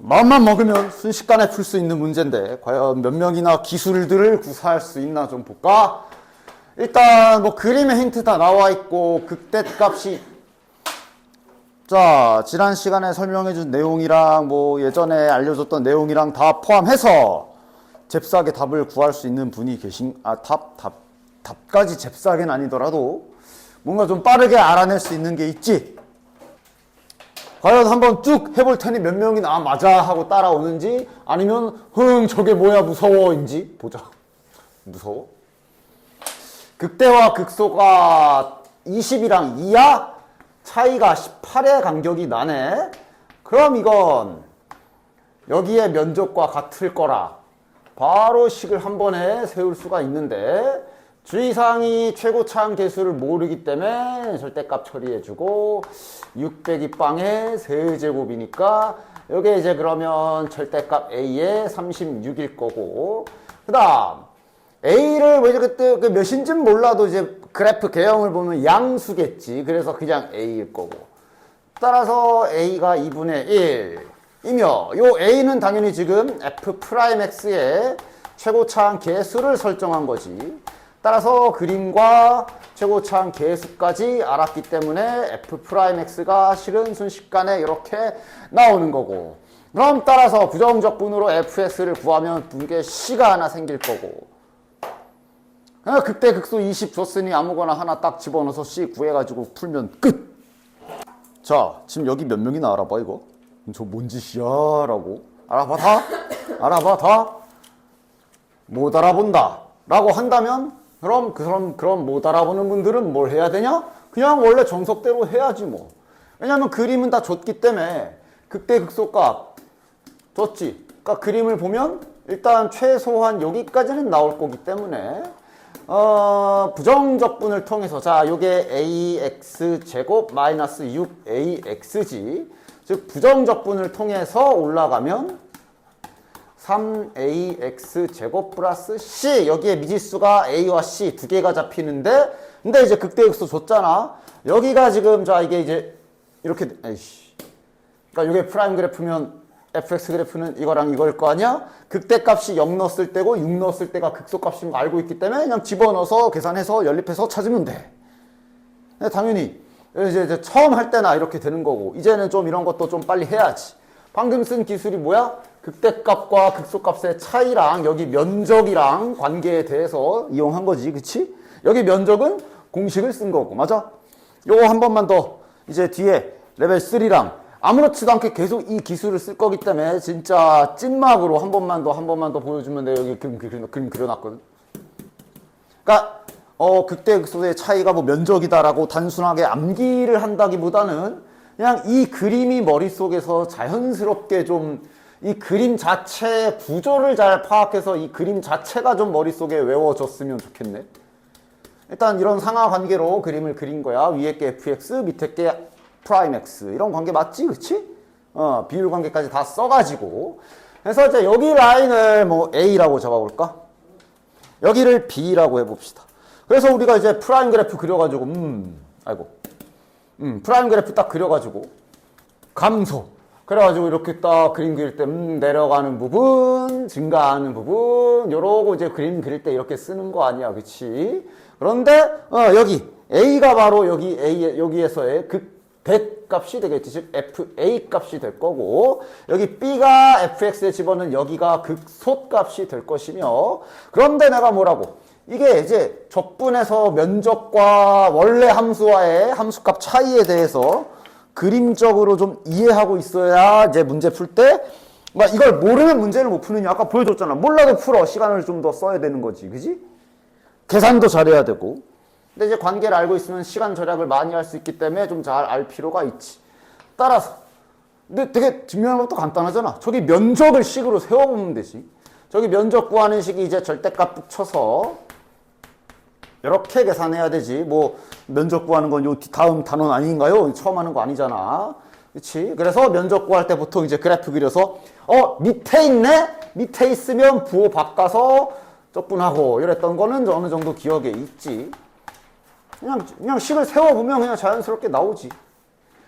마음만 먹으면 순식간에 풀 수 있는 문제인데 과연 몇 명이나 기술들을 구사할 수 있나 좀 볼까? 일단 뭐 그림의 힌트 다 나와 있고 극대값이 자 지난 시간에 설명해준 내용이랑 뭐 예전에 알려줬던 내용이랑 다 포함해서 잽싸게 답을 구할 수 있는 분이 답까지 잽싸게는 아니더라도 뭔가 좀 빠르게 알아낼 수 있는 게 있지. 과연 한번 쭉 해볼 테니 몇 명이 맞아 하고 따라오는지 아니면 저게 뭐야 무서워인지 보자. 무서워? 극대와 극소가 20이랑 2야? 차이가 18의 간격이 나네? 그럼 이건 여기에 면적과 같을 거라 바로 식을 한 번에 세울 수가 있는데 주의사항이 최고차항 개수를 모르기 때문에 절대값 처리해주고 600이 빵에 세제곱이니까 여기에 이제 그러면 절대값 A에 36일 거고 그 다음 A를 뭐 이제 그때 그 몇인지는 몰라도 이제 그래프 개형을 보면 양수겠지. 그래서 그냥 A일 거고 따라서 A가 2분의 1이며 요 A는 당연히 지금 F'X의 최고차항 개수를 설정한 거지. 따라서 그림과 최고차항 개수까지 알았기 때문에 F'X가 실은 순식간에 이렇게 나오는 거고 그럼 따라서 부정적분으로 Fx를 구하면 분계 C가 하나 생길 거고 극대 극소 20 줬으니 아무거나 하나 딱 집어넣어서 C 구해가지고 풀면 끝! 자 지금 여기 몇 명이나 알아봐 이거? 저 뭔 짓이야 라고 알아봐 다? 알아봐 다? 못 알아본다 라고 한다면 그럼 못 알아보는 분들은 뭘 해야 되냐? 그냥 원래 정석대로 해야지 뭐. 왜냐면 그림은 다 줬기 때문에 극대 극소값 줬지. 그러니까 그림을 보면 일단 최소한 여기까지는 나올 거기 때문에 부정적분을 통해서 자 요게 ax 제곱 마이너스 6ax지. 즉 부정적분을 통해서 올라가면 3ax 제곱 플러스 c 여기에 미지수가 a와 c 두 개가 잡히는데 근데 이제 극대극소 줬잖아. 여기가 지금 자 이게 이제 이렇게 그러니까 이게 프라임 그래프면 fx 그래프는 이거랑 이걸 거 아니야? 극대값이 0 넣었을 때고 6 넣었을 때가 극소값인 거 알고 있기 때문에 그냥 집어넣어서 계산해서 연립해서 찾으면 돼. 당연히 이제 처음 할 때나 이렇게 되는 거고 이제는 좀 이런 것도 좀 빨리 해야지. 방금 쓴 기술이 뭐야? 극대값과 극소값의 차이랑 여기 면적이랑 관계에 대해서 이용한 거지. 그치? 여기 면적은 공식을 쓴 거고 맞아? 요거 한 번만 더 이제 뒤에 레벨 3랑 아무렇지도 않게 계속 이 기술을 쓸 거기 때문에 진짜 찐막으로 한 번만 더 보여주면 돼. 여기 그림 그려놨거든. 그러니까 극대 극소의 차이가 뭐 면적이다라고 단순하게 암기를 한다기보다는 그냥 이 그림이 머릿속에서 자연스럽게 좀 이 그림 자체의 구조를 잘 파악해서 이 그림 자체가 좀 머릿속에 외워졌으면 좋겠네. 일단 이런 상하관계로 그림을 그린 거야. 위에 게 fx, 밑에 게 프라임 x. 이런 관계 맞지? 그치? 비율 관계까지 다 써가지고. 그래서 이제 여기 라인을 뭐 a라고 잡아볼까? 여기를 b라고 해봅시다. 그래서 우리가 이제 프라임 그래프 그려가지고, 프라임 그래프 딱 그려가지고, 감소. 그래가지고 이렇게 딱 그림 그릴 때, 내려가는 부분, 증가하는 부분, 요러고 이제 그림 그릴 때 이렇게 쓰는 거 아니야. 그치? 그런데, 여기, a가 바로 여기에서의 극100 값이 되겠지. 즉, fa 값이 될 거고, 여기 b가 fx에 집어넣은 여기가 극소 값이 될 것이며, 그런데 내가 뭐라고? 이게 이제 적분에서 면적과 원래 함수와의 함수값 차이에 대해서 그림적으로 좀 이해하고 있어야 이제 문제 풀 때, 이걸 모르면 문제를 못 푸느냐. 아까 보여줬잖아. 몰라도 풀어. 시간을 좀 더 써야 되는 거지. 그지? 계산도 잘해야 되고. 근데 이제 관계를 알고 있으면 시간 절약을 많이 할 수 있기 때문에 좀 잘 알 필요가 있지. 따라서. 근데 되게 증명하는 것도 간단하잖아. 저기 면적을 식으로 세워보면 되지. 저기 면적 구하는 식이 이제 절대값 붙여서 이렇게 계산해야 되지. 뭐 면적 구하는 건 요 다음 단원 아닌가요? 처음 하는 거 아니잖아. 그치? 그래서 면적 구할 때 보통 이제 그래프 그려서 밑에 있네? 밑에 있으면 부호 바꿔서 적분하고 이랬던 거는 어느 정도 기억에 있지. 그냥 식을 세워보면 그냥 자연스럽게 나오지.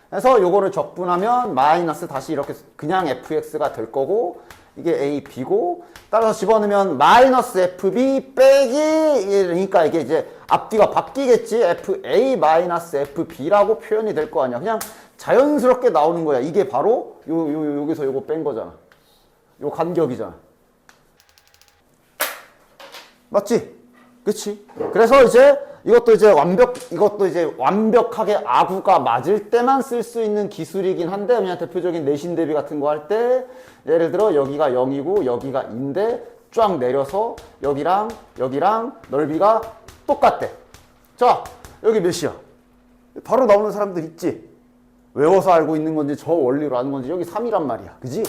그래서 요거를 적분하면 마이너스 다시 이렇게 그냥 fx가 될 거고 이게 a, b고 따라서 집어넣으면 마이너스 fb 빼기 그러니까 이게 이제 앞뒤가 바뀌겠지. fa 마이너스 fb라고 표현이 될 거 아니야. 그냥 자연스럽게 나오는 거야. 이게 바로 여기서 요거 뺀 거잖아. 요 간격이잖아. 맞지? 그치? 그래서 이제 이것도 이제 완벽하게 아구가 맞을 때만 쓸 수 있는 기술이긴 한데, 그냥 대표적인 내신 대비 같은 거 할 때, 예를 들어 여기가 0이고 여기가 2인데 쫙 내려서 여기랑 넓이가 똑같대. 자, 여기 몇이야? 바로 나오는 사람들 있지? 외워서 알고 있는 건지 저 원리로 아는 건지 여기 3이란 말이야. 그지?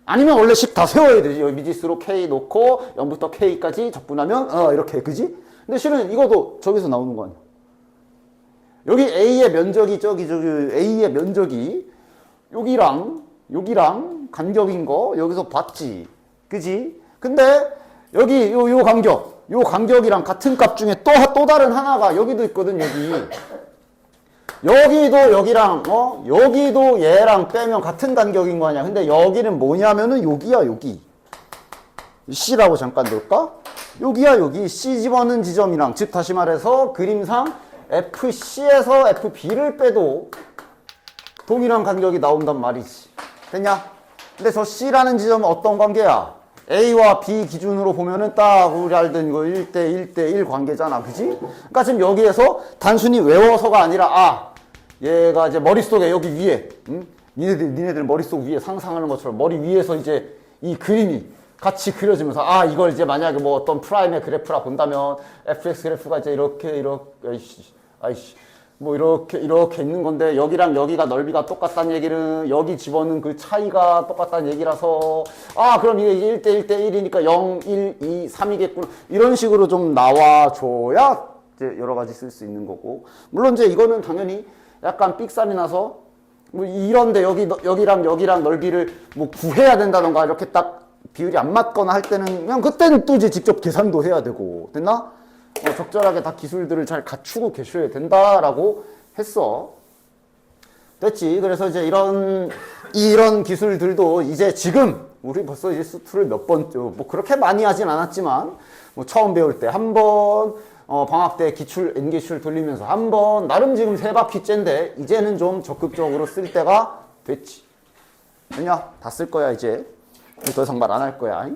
아니면 원래 식 다 세워야 되지. 여기 미지수로 K 놓고 0부터 K까지 적분하면 이렇게. 그지? 근데 실은 이것도 저기서 나오는 거 아니야. 여기 A의 면적이 A의 면적이 여기랑 간격인 거 여기서 봤지. 그지? 근데 여기 요 간격이랑 같은 값 중에 또 다른 하나가 여기도 있거든. 여기도 여기도 얘랑 빼면 같은 간격인 거 아니야. 근데 여기는 뭐냐면은 여기야, 여기. C라고 잠깐 놓을까? 여기야, 여기. C 집어넣은 지점이랑, 즉 다시 말해서 그림상 FC에서 FB를 빼도 동일한 간격이 나온단 말이지. 됐냐? 근데 저 C라는 지점은 어떤 관계야? A와 B 기준으로 보면은 딱 우리 알던 이거 1대1 관계잖아. 그지? 그러니까 지금 여기에서 단순히 외워서가 아니라 얘가 이제 머릿속에 여기 위에, 응? 니네들 머릿속 위에 상상하는 것처럼 머리 위에서 이제 이 그림이 같이 그려지면서 이걸 이제 만약에 뭐 어떤 프라임의 그래프라 본다면 fx 그래프가 이제 이렇게 뭐 이렇게 있는 건데 여기랑 여기가 넓이가 똑같다는 얘기는 여기 집어넣은 그 차이가 똑같다는 얘기라서 그럼 이게 1대1이니까 0, 1, 2, 3이겠구나. 이런 식으로 좀 나와줘야 이제 여러 가지 쓸 수 있는 거고. 물론 이제 이거는 당연히 약간 삑살이 나서 뭐 이런데 여기랑 넓이를 뭐 구해야 된다던가 이렇게 딱 비율이 안 맞거나 할 때는 그냥 그때는 또 이제 직접 계산도 해야 되고. 됐나? 적절하게 다 기술들을 잘 갖추고 계셔야 된다라고 했어. 됐지? 그래서 이제 이런 기술들도 이제 지금 우리 벌써 이제 수투를 몇 번, 뭐 그렇게 많이 하진 않았지만 뭐 처음 배울 때 한 번, 방학 때 N기출 돌리면서 한 번, 나름 지금 3바퀴째인데 이제는 좀 적극적으로 쓸 때가 됐지. 됐냐? 다 쓸 거야 이제. 더 이상 말 안 할 거야.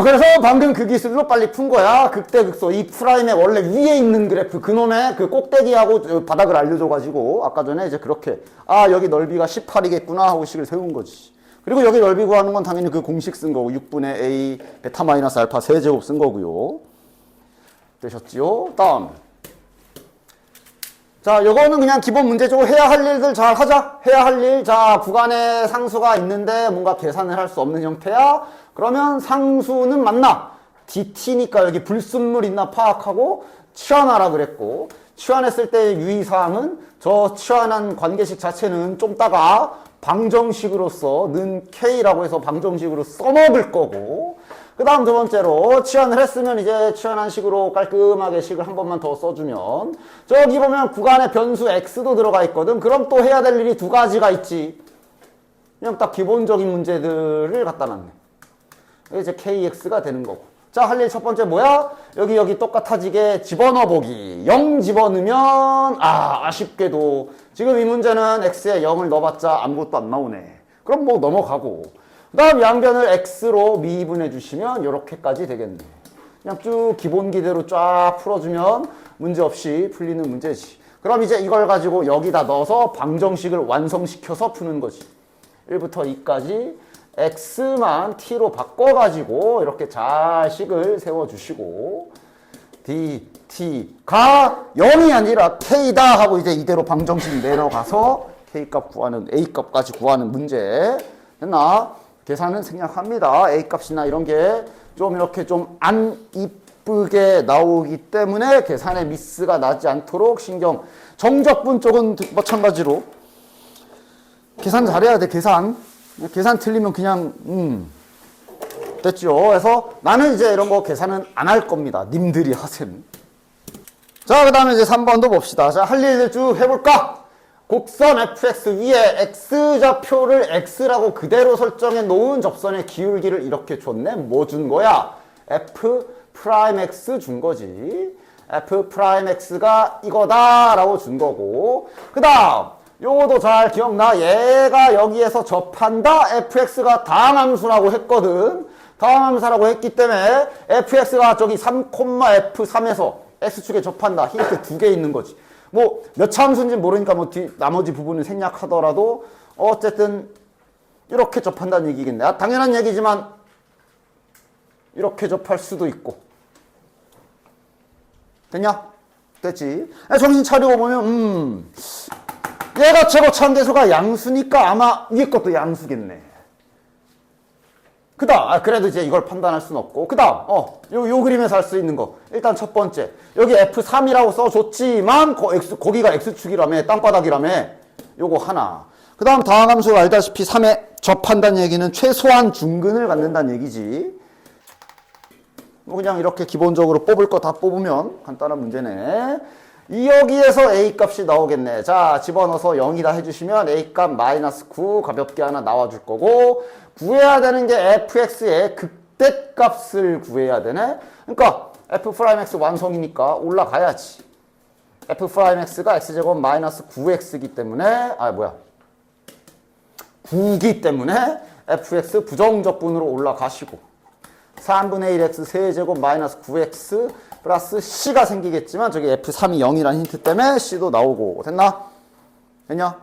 그래서 방금 그 기술로 빨리 푼 거야. 극대극소. 이 프라임의 원래 위에 있는 그래프, 그놈의 그 꼭대기하고 바닥을 알려줘가지고, 아까 전에 이제 그렇게, 여기 넓이가 18이겠구나 하고 식을 세운 거지. 그리고 여기 넓이 구하는 건 당연히 그 공식 쓴 거고, 6분의 A, 베타 마이너스 알파 세제곱 쓴 거고요. 되셨지요? 다음. 자, 요거는 그냥 기본 문제죠. 해야 할 일들 잘 하자. 해야 할 일. 자, 구간에 상수가 있는데 뭔가 계산을 할 수 없는 형태야. 그러면 상수는 맞나? DT니까 여기 불순물 있나 파악하고 치환하라 그랬고, 치환했을 때 유의사항은 저 치환한 관계식 자체는 좀 따가 방정식으로서 는 K라고 해서 방정식으로 써먹을 거고, 그 다음 두 번째로 치환을 했으면 이제 치환한 식으로 깔끔하게 식을 한 번만 더 써주면, 저기 보면 구간에 변수 X도 들어가 있거든. 그럼 또 해야 될 일이 두 가지가 있지. 그냥 딱 기본적인 문제들을 갖다 놨네. 이제 KX가 되는 거고. 자, 할 일 첫 번째 뭐야? 여기 똑같아지게 집어넣어 보기. 0 집어넣으면 아쉽게도 지금 이 문제는 X에 0을 넣어봤자 아무것도 안 나오네. 그럼 뭐 넘어가고, 그 다음 양변을 X로 미분해 주시면 이렇게까지 되겠네. 그냥 쭉 기본기대로 쫙 풀어주면 문제없이 풀리는 문제지. 그럼 이제 이걸 가지고 여기다 넣어서 방정식을 완성시켜서 푸는 거지. 1부터 2까지 X만 T로 바꿔가지고 이렇게 잘 식을 세워주시고, DT가 0이 아니라 K다 하고 이제 이대로 방정식 내려가서 K값 구하는, A값까지 구하는 문제. 됐나? 계산은 생략합니다. A값이나 이런 게 좀 이렇게 좀 안 이쁘게 나오기 때문에 계산에 미스가 나지 않도록 신경. 정적분 쪽은 마찬가지로 계산 잘해야 돼. 계산 틀리면 그냥 됐죠. 그래서 나는 이제 이런 거 계산은 안 할 겁니다. 님들이 하셈. 자, 그 다음에 이제 3번도 봅시다. 자, 할 일들 쭉 해볼까? 곡선 fx 위에 x좌표를 x라고 그대로 설정해 놓은 접선의 기울기를 이렇게 줬네. 뭐 준 거야? f'x 준 거지. f'x가 이거다 라고 준 거고, 그 다음 요거도 잘 기억나. 얘가 여기에서 접한다. fx가 다항함수라고 했거든. 다항함수라고 했기 때문에 fx가 저기 3,f3에서 x축에 접한다. 힌트 2개 있는 거지. 뭐 몇 차 함수인지 모르니까 뭐 나머지 부분을 생략하더라도 어쨌든 이렇게 접한다는 얘기겠네. 아, 당연한 얘기지만 이렇게 접할 수도 있고. 됐냐? 됐지? 정신 차리고 보면 얘가 최고 차함대수가 양수니까 아마 위에 것도 양수겠네. 그 다음, 그래도 이제 이걸 판단할 수는 없고. 그 다음, 요 그림에서 할 수 있는 거. 일단 첫 번째. 여기 F3이라고 써줬지만, 거기가 X축이라며, 땅바닥이라며. 요거 하나. 그 다음 다항함수가 알다시피 3에 접한다는 얘기는 최소한 중근을 갖는다는 얘기지. 뭐 그냥 이렇게 기본적으로 뽑을 거 다 뽑으면 간단한 문제네. 여기에서 A 값이 나오겠네. 자, 집어넣어서 0이다 해주시면 A 값 -9 가볍게 하나 나와줄 거고, 구해야 되는 게 fx의 극대 값을 구해야 되네. 그러니까 f'x 완성이니까 올라가야지. f'x가 x제곱 -9x이기 때문에 9기 때문에 fx 부정적분으로 올라가시고 3분의 1x 세제곱 -9x 플러스 c가 생기겠지만 저기 f3이 0이라는 힌트 때문에 c도 나오고. 됐나? 됐냐?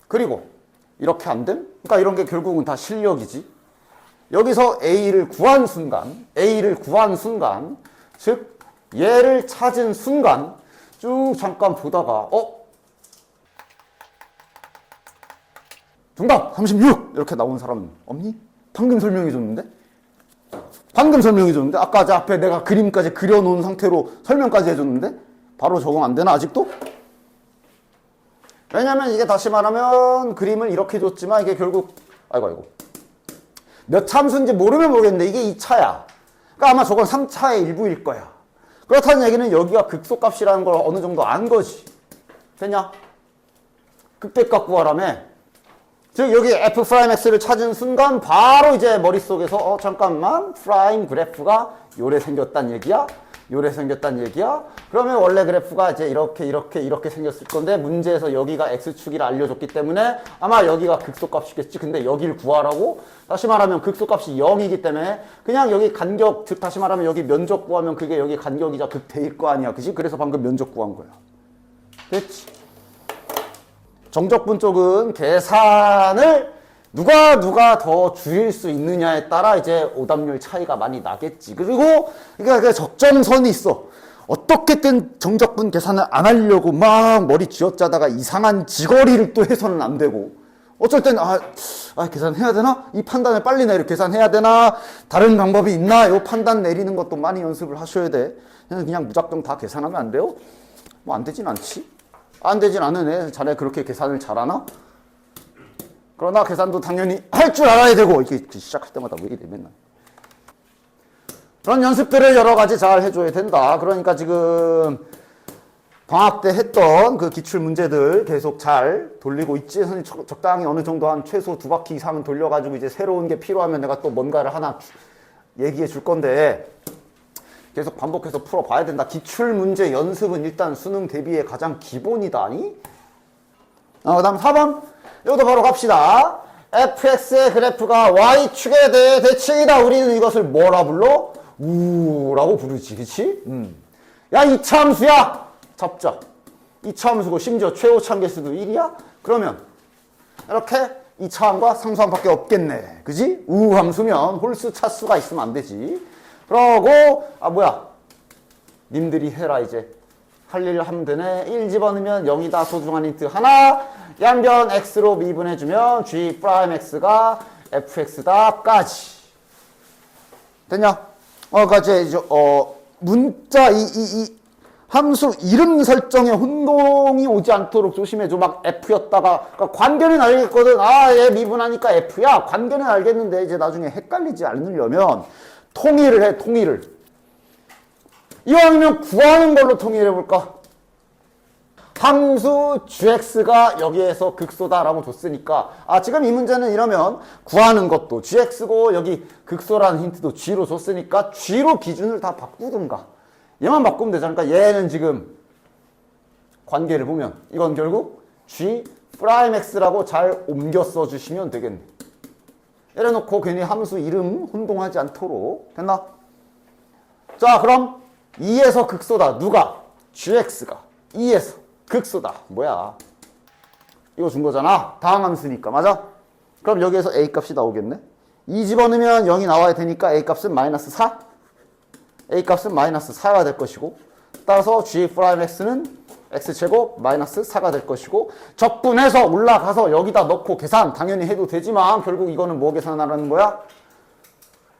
그리고 이렇게 안 됨? 그러니까 이런 게 결국은 다 실력이지. 여기서 A를 구한 순간, 즉 얘를 찾은 순간 쭉 잠깐 보다가 정답 36 이렇게 나온 사람 없니? 방금 설명해 줬는데? 아까 저 앞에 내가 그림까지 그려놓은 상태로 설명까지 해줬는데? 바로 적응 안 되나 아직도? 왜냐면 이게 다시 말하면 그림을 이렇게 줬지만 이게 결국 아이고 몇 참수인지 모르면 모르겠는데 이게 2차야. 그러니까 아마 저건 3차의 일부일 거야. 그렇다는 얘기는 여기가 극소값이라는 걸 어느 정도 안 거지. 됐냐? 극대값 구하라며. 즉 여기 f'x를 찾은 순간 바로 이제 머릿속에서 잠깐만 프라임 그래프가 요래 생겼단 얘기야? 그러면 원래 그래프가 이제 이렇게 생겼을 건데 문제에서 여기가 x축이라 알려줬기 때문에 아마 여기가 극소값이겠지. 근데 여기를 구하라고? 다시 말하면 극소값이 0이기 때문에 그냥 여기 간격, 즉 다시 말하면 여기 면적 구하면 그게 여기 간격이자 극대일 거 아니야. 그지? 그래서 방금 면적 구한 거야. 됐지? 정적분 쪽은 계산을 누가 더 줄일 수 있느냐에 따라 이제 오답률 차이가 많이 나겠지. 그리고 그러니까 적정선이 있어. 어떻게든 정적분 계산을 안 하려고 막 머리 쥐어짜다가 이상한 지거리를 또 해서는 안 되고, 어쩔 땐 계산해야 되나? 이 판단을 빨리 계산해야 되나? 다른 방법이 있나? 요 판단 내리는 것도 많이 연습을 하셔야 돼. 그냥 무작정 다 계산하면 안 돼요? 뭐 안 되진 않지. 안 되진 않으네. 자네 그렇게 계산을 잘하나? 그러나 계산도 당연히 할 줄 알아야 되고. 이게 시작할 때마다 왜 이래 맨날. 그런 연습들을 여러 가지 잘 해줘야 된다. 그러니까 지금 방학 때 했던 그 기출 문제들 계속 잘 돌리고 있지. 적당히 어느 정도 한 최소 2바퀴 이상은 돌려가지고 이제 새로운 게 필요하면 내가 또 뭔가를 하나 얘기해 줄 건데 계속 반복해서 풀어봐야 된다. 기출 문제 연습은 일단 수능 대비의 가장 기본이다니. 그 다음 4번. 이것도 바로 갑시다. fx의 그래프가 y축에 대해 대칭이다. 우리는 이것을 뭐라 불러? 우라고 부르지. 그치? 야, 이차 함수야! 잡자. 이차 함수고 심지어 최고차 함계수도 1이야? 그러면 이렇게 이차함과 상수함밖에 없겠네. 그지? 우 함수면 홀수 차수가 있으면 안 되지. 그러고 님들이 해라 이제. 할 일 하면 되네. 1 집어넣으면 0이다. 소중한 힌트 하나. 양변 x로 미분해주면 g 프라임 x가 fx다까지. 됐냐? 문자 이 함수 이름 설정에 혼동이 오지 않도록 조심해줘. 막 f였다가 그러니까 관계는 알겠거든. 얘 미분하니까 f야. 관계는 알겠는데 이제 나중에 헷갈리지 않으려면 통일을 해. 통일을. 이왕이면 구하는 걸로 통일해볼까? 함수 gx가 여기에서 극소다라고 줬으니까 지금 이 문제는 이러면 구하는 것도 gx고 여기 극소라는 힌트도 g로 줬으니까 g로 기준을 다 바꾸든가 얘만 바꾸면 되잖아. 그러니까 얘는 지금 관계를 보면 이건 결국 g 프라임 x라고 잘 옮겨 써주시면 되겠네. 이래놓고 괜히 함수 이름 혼동하지 않도록 됐나? 자 그럼 2에서 극소다 누가? gx가 2에서 극소다 뭐야 이거 준 거잖아. 다항함수니까 맞아? 그럼 여기에서 a 값이 나오겠네. 2 집어넣으면 0이 나와야 되니까 a 값은 마이너스 4 a 값은 마이너스 4가 될 것이고 따라서 g 프라임 x는 x제곱 마이너스 4가 될 것이고 적분해서 올라가서 여기다 넣고 계산 당연히 해도 되지만 결국 이거는 뭐 계산하라는 거야?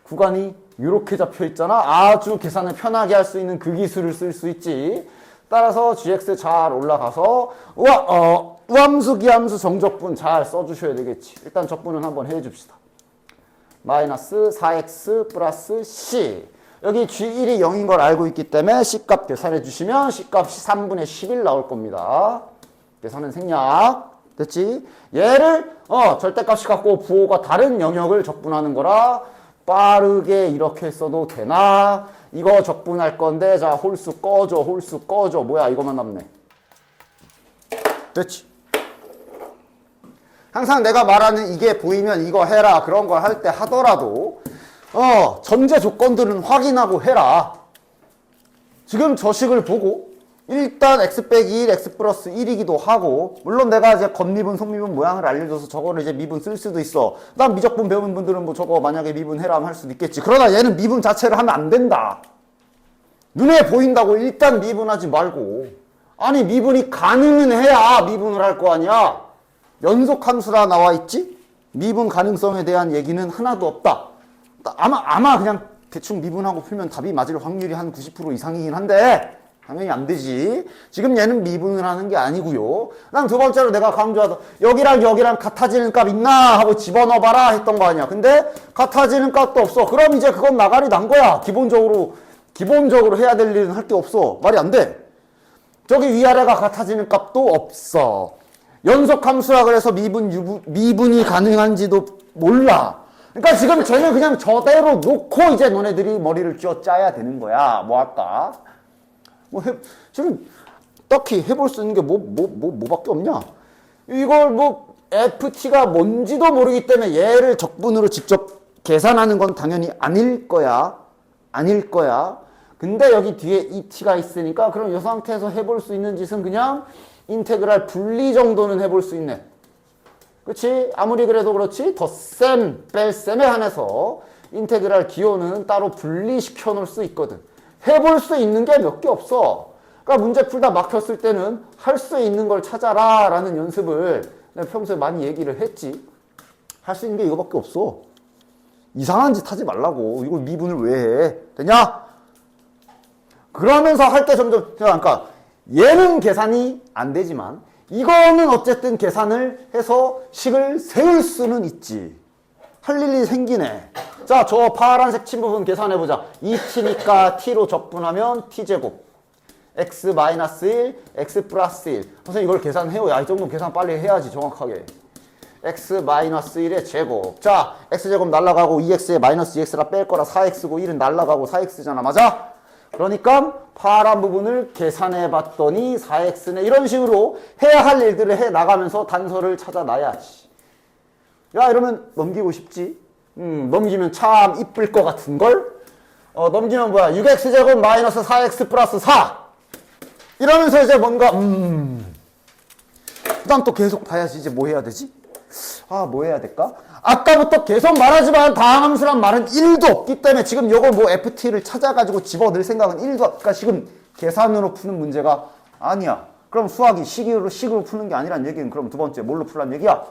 구간이 이렇게 잡혀 있잖아. 아주 계산을 편하게 할 수 있는 그 기술을 쓸 수 있지. 따라서 gx 잘 올라가서 우함수 기함수 정적분 잘 써주셔야 되겠지. 일단 적분은 한번 해줍시다. 마이너스 4x 플러스 c 여기 g1이 0인 걸 알고 있기 때문에 c값 계산해 주시면 c값이 3분의 11 나올 겁니다. 계산은 생략 됐지? 얘를 절대값이 갖고 부호가 다른 영역을 적분하는 거라 빠르게 이렇게 써도 되나? 이거 적분할 건데 자 홀수 꺼줘 뭐야 이거만 남네. 됐지? 항상 내가 말하는 이게 보이면 이거 해라 그런 걸 할 때 하더라도 전제 조건들은 확인하고 해라. 지금 저 식을 보고 일단 x 빼기 1, x 플러스 1이기도 하고 물론 내가 이제 겉미분, 속미분 모양을 알려줘서 저거를 이제 미분 쓸 수도 있어. 난 미적분 배운 분들은 뭐 저거 만약에 미분 해라 할 수도 있겠지. 그러나 얘는 미분 자체를 하면 안 된다. 눈에 보인다고 일단 미분하지 말고 아니 미분이 가능은 해야 미분을 할 거 아니야. 연속함수라 나와 있지? 미분 가능성에 대한 얘기는 하나도 없다. 아마 그냥 대충 미분하고 풀면 답이 맞을 확률이 한 90% 이상이긴 한데 당연히 안 되지. 지금 얘는 미분을 하는 게 아니고요. 난 두 번째로 내가 강조하던 여기랑 여기랑 같아지는 값 있나 하고 집어넣어봐라 했던 거 아니야. 근데 같아지는 값도 없어. 그럼 이제 그건 나가리 난 거야. 기본적으로 해야 될 일은 할 게 없어. 말이 안 돼. 저기 위아래가 같아지는 값도 없어. 연속함수라 그래서 미분이 가능한지도 몰라. 그러니까 지금 쟤는 그냥 저대로 놓고 이제 너네들이 머리를 쥐어 짜야 되는 거야. 뭐 할까? 지금 딱히 해볼 수 있는 게 뭐밖에 없냐? 이걸 FT가 뭔지도 모르기 때문에 얘를 적분으로 직접 계산하는 건 당연히 아닐 거야. 근데 여기 뒤에 이 t가 있으니까 그럼 이 상태에서 해볼 수 있는 짓은 그냥 인테그랄 분리 정도는 해볼 수 있네. 그렇지? 아무리 그래도 그렇지 뺄셈에 한해서 인테그랄 기호는 따로 분리시켜 놓을 수 있거든. 해볼 수 있는 게 몇 개 없어. 그러니까 문제 풀다 막혔을 때는 할 수 있는 걸 찾아라 라는 연습을 내가 평소에 많이 얘기를 했지. 할 수 있는 게 이거밖에 없어. 이상한 짓 하지 말라고. 이걸 미분을 왜 해? 되냐? 그러면서 할 때 점점 그러니까 얘는 계산이 안 되지만 이거는 어쨌든 계산을 해서 식을 세울 수는 있지. 할 일이 생기네. 자, 저 파란색 친 부분 계산해보자. 2t니까 t로 적분하면 t제곱 x-1, x 플러스 1. 선생님 이걸 계산해요. 야, 이 정도 계산 빨리 해야지 정확하게. x-1의 제곱. 자, x제곱 날라가고 2x에 마이너스 2x라 뺄 거라 4x고 1은 날라가고 4x잖아. 맞아? 그러니까 파란 부분을 계산해 봤더니 4x네. 이런 식으로 해야 할 일들을 해 나가면서 단서를 찾아놔야지. 야, 이러면 넘기고 싶지? 넘기면 참 이쁠 것 같은걸? 넘기면 뭐야? 6x제곱 마이너스 4x 플러스 4. 이러면서 이제 뭔가 그 다음 또 계속 봐야지. 이제 뭐 해야 되지? 뭐 해야 될까? 아까부터 계속 말하지만 다항함수란 말은 1도 없기 때문에 지금 요거 FT를 찾아가지고 집어넣을 생각은 1도 그러니까 지금 계산으로 푸는 문제가 아니야. 그럼 수학이 식으로 푸는 게 아니란 얘기는 그럼 두 번째 뭘로 풀란 얘기야?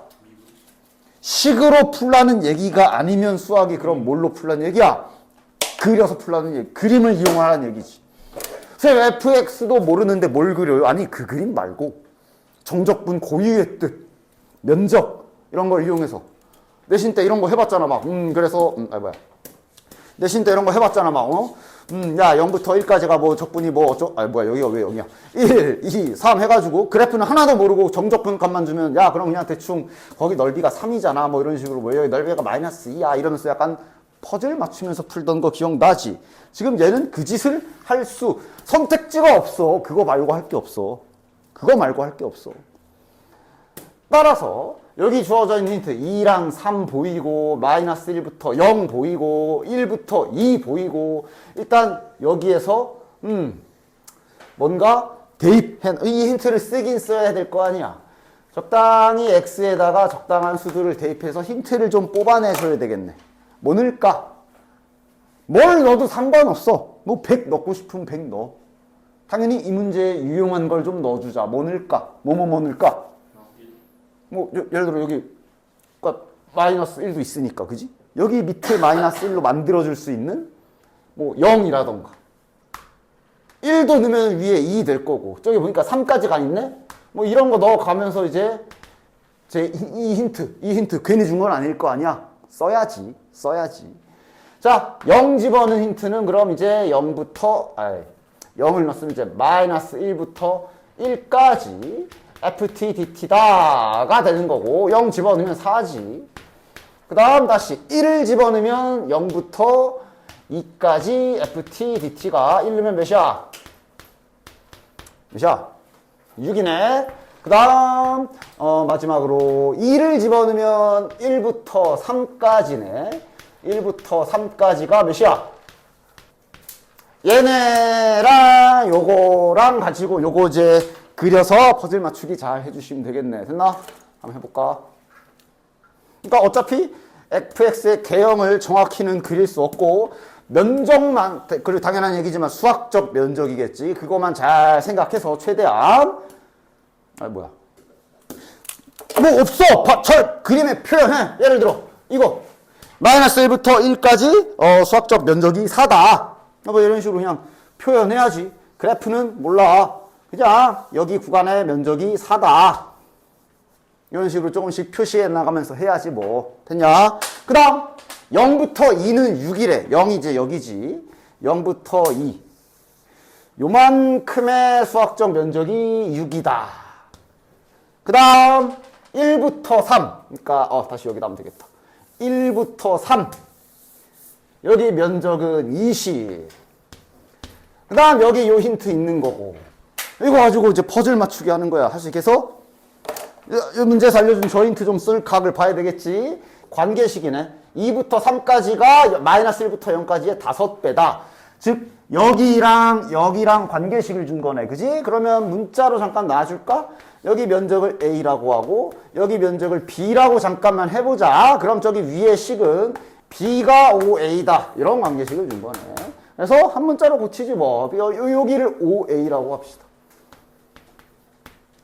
식으로 풀라는 얘기가 아니면 수학이 그럼 뭘로 풀란 얘기야? 그려서 풀라는 얘기. 그림을 이용하라는 얘기지. 선생님 fx도 모르는데 뭘 그려요? 아니 그 그림 말고 정적분 고유의 뜻, 면적 이런 걸 이용해서 내신 때 이런 거 해봤잖아 막. 그래서 내신 때 이런 거 해봤잖아 막. 야, 0부터 1까지가 뭐 적분이 뭐 뭐야, 여기가 왜 0이야? 1, 2, 3 해가지고 그래프는 하나도 모르고 정적분 값만 주면 야, 그럼 그냥 대충 거기 넓이가 3이잖아. 뭐 이런 식으로 뭐 여기 넓이가 마이너스 2야. 이러면서 약간 퍼즐 맞추면서 풀던 거 기억나지? 지금 얘는 그 짓을 할 수, 선택지가 없어. 그거 말고 할 게 없어. 그거 말고 할 게 없어. 따라서 여기 주어져 있는 힌트 2랑 3 보이고 마이너스 1부터 0 보이고 1부터 2 보이고 일단 여기에서 뭔가 대입해 이 힌트를 쓰긴 써야 될 거 아니야. 적당히 x에다가 적당한 수들을 대입해서 힌트를 좀 뽑아내줘야 되겠네. 뭐 넣을까? 뭘 넣어도 상관없어. 뭐 100 넣고 싶으면 100 넣어. 당연히 이 문제에 유용한 걸 좀 넣어주자. 뭐 넣을까? 뭐 넣을까? 뭐 예를 들어 여기 마이너스 1도 있으니까 그지? 여기 밑에 마이너스 1로 만들어줄 수 있는 뭐 0이라던가 1도 넣으면 위에 2 될 거고 저기 보니까 3까지 가 있네? 뭐 이런 거 넣어가면서 이제 이 힌트 괜히 준 건 아닐 거 아니야? 써야지. 자, 0 집어넣은 힌트는 그럼 이제 0을 넣었으면 이제 마이너스 1부터 1까지 ft dt다가 되는 거고 0 집어넣으면 4지. 그 다음 다시 1을 집어넣으면 0부터 2까지 ft dt가 1 넣으면 몇이야? 6이네. 그 다음 마지막으로 2를 집어넣으면 1부터 3까지네. 1부터 3까지가 몇이야? 얘네랑 요거랑 가지고 요거 이제 그려서 퍼즐 맞추기 잘 해주시면 되겠네. 됐나? 한번 해볼까? 그러니까 어차피 fx의 개형을 정확히는 그릴 수 없고 면적만, 그리고 당연한 얘기지만 수학적 면적이겠지. 그것만 잘 생각해서 최대한 뭐야? 뭐 없어! 그림에 표현해! 예를 들어 이거 마이너스 1부터 1까지 수학적 면적이 4다. 뭐 이런 식으로 그냥 표현해야지. 그래프는 몰라. 그냥 여기 구간의 면적이 4다. 이런 식으로 조금씩 표시해 나가면서 해야지 뭐. 됐냐? 그 다음 0부터 2는 6이래. 0이 이제 여기지. 0부터 2. 요만큼의 수학적 면적이 6이다. 그 다음 1부터 3. 그러니까 다시 여기다 하면 되겠다. 1부터 3. 여기 면적은 20. 그 다음 여기 요 힌트 있는 거고. 이거 가지고 이제 퍼즐 맞추기 하는 거야. 할 수 있겠어? 이 문제에서 알려준 저 힌트 좀 쓸 각을 봐야 되겠지. 관계식이네. 2부터 3까지가 마이너스 1부터 0까지의 5배다. 즉 여기랑 관계식을 준 거네. 그지? 그러면 문자로 잠깐 놔줄까? 여기 면적을 A라고 하고 여기 면적을 B라고 잠깐만 해보자. 그럼 저기 위의 식은 B가 5A다. 이런 관계식을 준 거네. 그래서 한 문자로 고치지 뭐. 여기를 5A라고 합시다.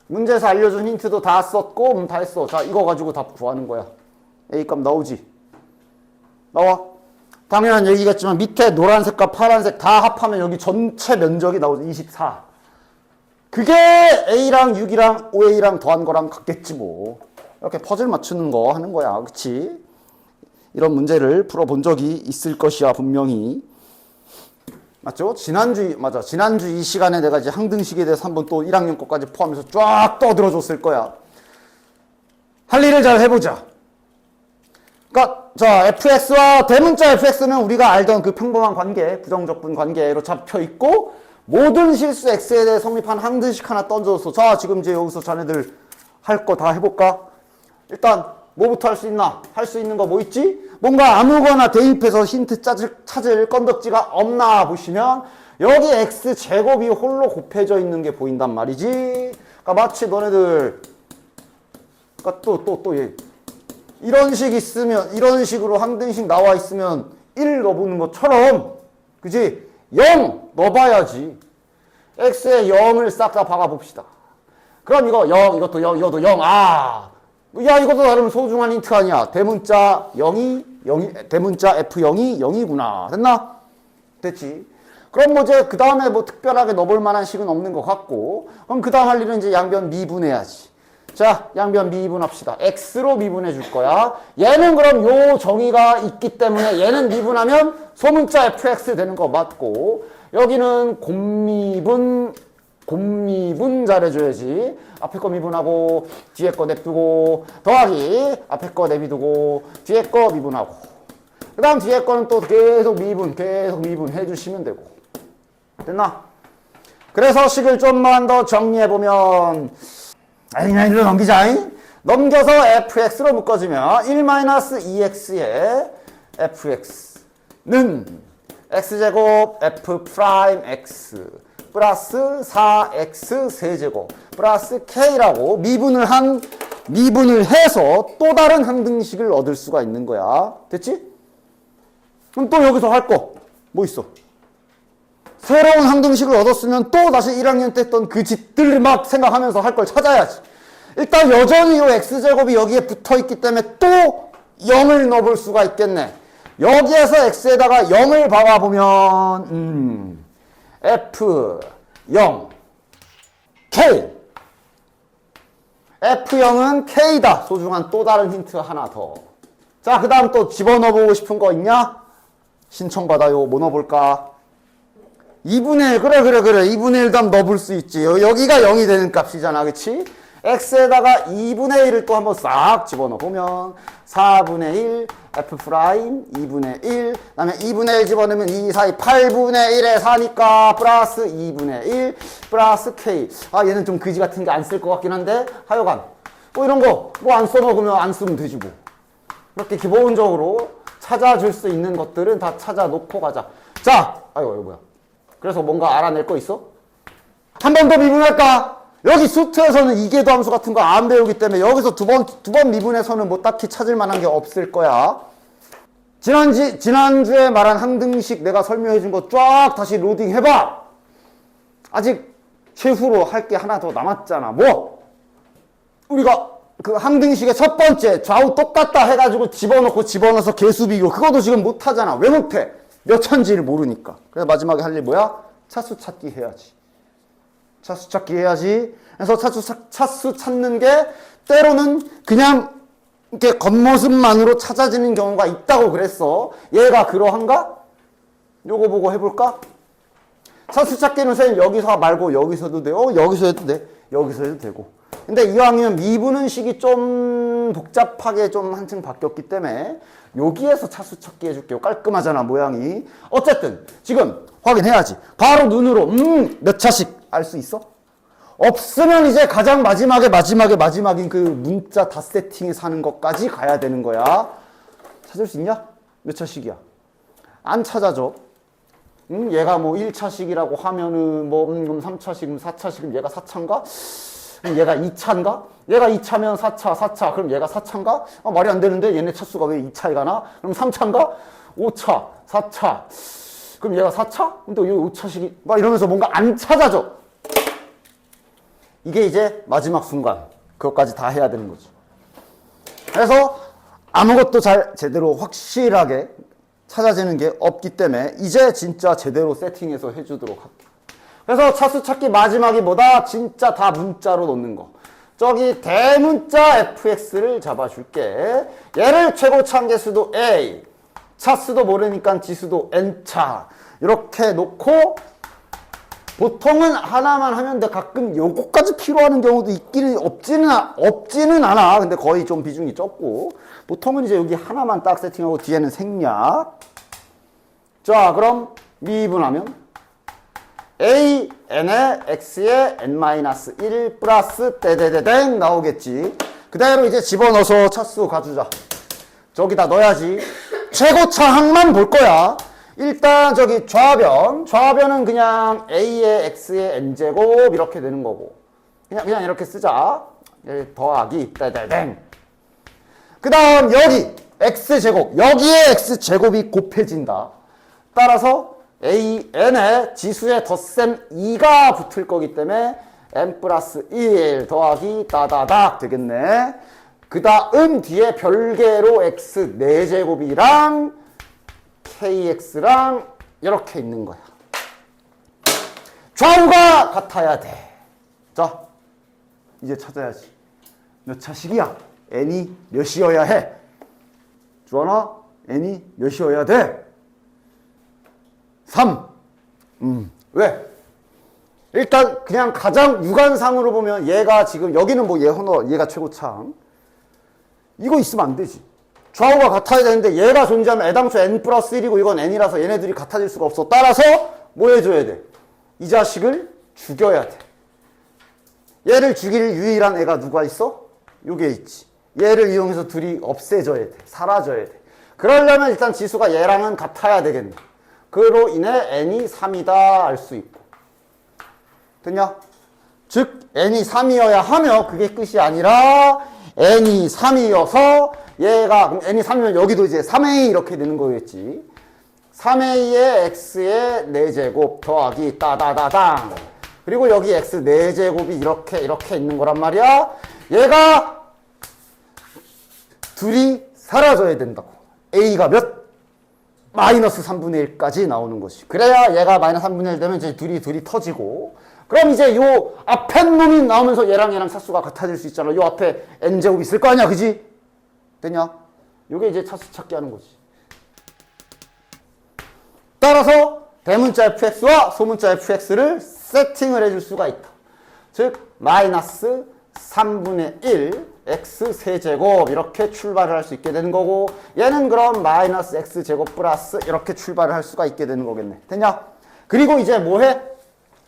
문제에서 알려준 힌트도 다 썼고 다 했어. 자, 이거 가지고 답 구하는 거야. A값 나오지? 나와. 당연한 얘기겠지만 밑에 노란색과 파란색 다 합하면 여기 전체 면적이 나오죠. 24. 그게 A랑 6이랑 5A랑 더한 거랑 같겠지 뭐. 이렇게 퍼즐 맞추는 거 하는 거야. 그치? 이런 문제를 풀어본 적이 있을 것이야 분명히. 맞죠? 지난주 이 시간에 내가 이제 항등식에 대해서 한번 또 1학년 것까지 포함해서 쫙 떠들어줬을 거야. 할 일을 잘 해보자. 그러니까 자, fx와 대문자 fx는 우리가 알던 그 평범한 관계, 부정적분 관계로 잡혀 있고 모든 실수 x에 대해 성립한 항등식 하나 던져서 자, 지금 이제 여기서 자네들 할 거 다 해볼까? 일단 뭐부터 할 수 있나? 할 수 있는 거 뭐 있지? 뭔가 아무거나 대입해서 힌트 찾을 건덕지가 없나 보시면 여기 x제곱이 홀로 곱해져 있는 게 보인단 말이지. 그러니까 마치 너네들 그러니까 또 이런 식 있으면 이런 식으로 항등식 나와 있으면 1 넣어보는 것처럼 그지? 0 넣어봐야지. x에 0을 싹 다 박아봅시다. 그럼 이거 0, 이것도 0, 이것도 0. 야, 이것도 나름 소중한 힌트 아니야. 대문자 0이 대문자 f0이 0이구나. 됐나? 됐지. 그럼 뭐 이제 그 다음에 뭐 특별하게 넣어볼 만한 식은 없는 것 같고, 그럼 그 다음 할 일은 이제 양변 미분해야지. 자, 양변 미분합시다. x로 미분해 줄 거야. 얘는 그럼 요 정의가 있기 때문에 얘는 미분하면 소문자 fx 되는 거 맞고, 여기는 곱미분 잘해줘야지. 앞에 거 미분하고 뒤에 거 냅두고 더하기 앞에 거 내비두고 뒤에 거 미분하고, 그 다음 뒤에 거는 또 계속 미분 해주시면 되고. 됐나? 그래서 식을 좀만 더 정리해보면, 그냥 일로 넘기자. 넘겨서 fx로 묶어주면 1-2x의 fx는 x제곱 f'x 플러스 4x 세제곱 플러스 k라고 미분을 해서 또 다른 항등식을 얻을 수가 있는 거야. 됐지? 그럼 또 여기서 할 거 뭐 있어? 새로운 항등식을 얻었으면 또 다시 1학년 때 했던 그 짓들 막 생각하면서 할 걸 찾아야지. 일단 여전히 이 x제곱이 여기에 붙어있기 때문에 또 0을 넣어볼 수가 있겠네. 여기에서 x에다가 0을 박아보면 f 0 k f0은 k다. 소중한 또 다른 힌트 하나 더. 자, 그 다음 또 집어넣어보고 싶은 거 있냐? 신청받아요. 뭐 넣어볼까? 2분의 1 그래 2분의 1도 한번 넣어볼 수 있지. 여기가 0이 되는 값이잖아. 그치? x에다가 2분의 1을 또 한번 싹 집어넣어보면 4분의 1 f 프라임 2분의 1, 그 다음에 2분의 1 집어넣으면 2, 4, 2, 8분의 1에 4니까 플러스 2분의 1 플러스 k. 아, 얘는 좀 그지 같은 게 안 쓸 것 같긴 한데 하여간 뭐 이런 거 뭐 안 써먹으면 안 쓰면 되지 뭐. 이렇게 기본적으로 찾아줄 수 있는 것들은 다 찾아놓고 가자. 자, 아이고 이거 뭐야. 그래서 뭔가 알아낼 거 있어? 한 번 더 미분할까? 여기 수트에서는 이계도 함수 같은 거 안 배우기 때문에 여기서 두 번 미분해서는 뭐 딱히 찾을 만한 게 없을 거야. 지난주에 말한 항등식 내가 설명해 준 거 쫙 다시 로딩 해봐. 아직 최후로 할 게 하나 더 남았잖아. 뭐? 우리가 그 항등식의 첫 번째 좌우 똑같다 해가지고 집어넣어서 개수 비교. 그것도 지금 못 하잖아. 왜 못해? 몇 천지를 모르니까. 그래서 마지막에 할 일 뭐야? 차수 찾기 해야지. 차수 찾기 해야지. 그래서 차수 찾는 게 때로는 그냥 이렇게 겉모습만으로 찾아지는 경우가 있다고 그랬어. 얘가 그러한가? 요거 보고 해볼까? 차수 찾기는 선생님 여기서 말고 여기서도 돼. 여기서 해도 돼. 여기서 해도 되고. 근데 이왕이면 미분은 식이 좀 복잡하게 좀 한층 바뀌었기 때문에 여기에서 차수 찾기 해줄게요. 깔끔하잖아, 모양이. 어쨌든 지금 확인해야지. 바로 눈으로 몇 차씩 알 수 있어? 없으면 이제 가장 마지막인 그 문자 다 세팅해서 하는 것까지 가야 되는 거야. 찾을 수 있냐? 몇 차씩이야? 안 찾아줘. 얘가 뭐 1차씩이라고 하면은 뭐 그럼 3차씩, 4차씩, 얘가 4차인가? 그럼 얘가 2차인가? 얘가 2차면 4차, 그럼 얘가 4차인가? 말이 안 되는데 얘네 차수가 왜 2차이가 나? 그럼 3차인가? 5차, 4차. 그럼 얘가 4차? 근데 여기 5차씩이 막 이러면서 뭔가 안 찾아줘. 이게 이제 마지막 순간. 그것까지 다 해야 되는 거지. 그래서 아무것도 제대로 확실하게 찾아지는 게 없기 때문에 이제 진짜 제대로 세팅해서 해주도록 할게. 그래서 차수 찾기 마지막이 뭐다? 진짜 다 문자로 놓는 거. 저기 대문자 fx를 잡아줄게. 얘를 최고차 한계수도 a, 차수도 모르니까 지수도 n차 이렇게 놓고 보통은 하나만 하면 돼. 가끔 요거까지 필요하는 경우도 없지는 않아. 근데 거의 좀 비중이 적고 보통은 이제 여기 하나만 딱 세팅하고 뒤에는 생략. 자, 그럼 미분하면 a n에 x에 n-1 플러스 떼떼떼땡 나오겠지. 그대로 이제 집어넣어서 차수 가주자. 저기다 넣어야지. 최고차 항만 볼 거야. 일단 저기 좌변은 그냥 a에 x에 n제곱 이렇게 되는 거고 그냥 이렇게 쓰자. 더하기 떼떼땡. 그 다음 여기 x제곱, 여기에 x제곱이 곱해진다. 따라서 a, n에 지수에 덧셈 2가 붙을 거기 때문에 n 플러스 1 더하기 따다닥 되겠네. 그 다음 뒤에 별개로 x 4제곱이랑 kx랑 이렇게 있는 거야. 좌우가 같아야 돼. 자, 이제 찾아야지. 몇 차식이야? n이 몇이어야 해? 주원아, n이 몇이어야 돼? 3. 왜? 일단 그냥 가장 육안상으로 보면 얘가 지금 여기는 뭐 얘가 최고참. 이거 있으면 안 되지. 좌우가 같아야 되는데 얘가 존재하면 애당초 n 플러스 1이고 이건 n이라서 얘네들이 같아질 수가 없어. 따라서 뭐 해줘야 돼? 이 자식을 죽여야 돼. 얘를 죽일 유일한 애가 누가 있어? 요게 있지. 얘를 이용해서 둘이 없애져야 돼. 사라져야 돼. 그러려면 일단 지수가 얘랑은 같아야 되겠네. 그로 인해 n이 3이다 알 수 있고. 됐냐? 즉 n이 3이어야 하며 그게 끝이 아니라 n이 3이어서 얘가 그럼 n이 3이면 여기도 이제 3a 이렇게 되는 거겠지. 3a의 x의 4제곱 더하기 따다다당. 그리고 여기 x 4제곱이 이렇게 있는 거란 말이야. 얘가 둘이 사라져야 된다고. a가 몇? 마이너스 3분의 1까지 나오는 것이. 그래야 얘가 마이너스 3분의 1 되면 이제 둘이 터지고. 그럼 이제 요 앞에 놈이 나오면서 얘랑 차수가 같아질 수 있잖아. 요 앞에 n제곱 있을 거 아니야. 그지? 됐냐? 요게 이제 차수 찾기 하는 거지. 따라서 대문자 fx와 소문자 fx를 세팅을 해줄 수가 있다. 즉 마이너스 3분의 1 x 세제곱 이렇게 출발을 할 수 있게 되는 거고, 얘는 그럼 마이너스 x제곱 플러스 이렇게 출발을 할 수가 있게 되는 거겠네. 됐냐? 그리고 이제 뭐해?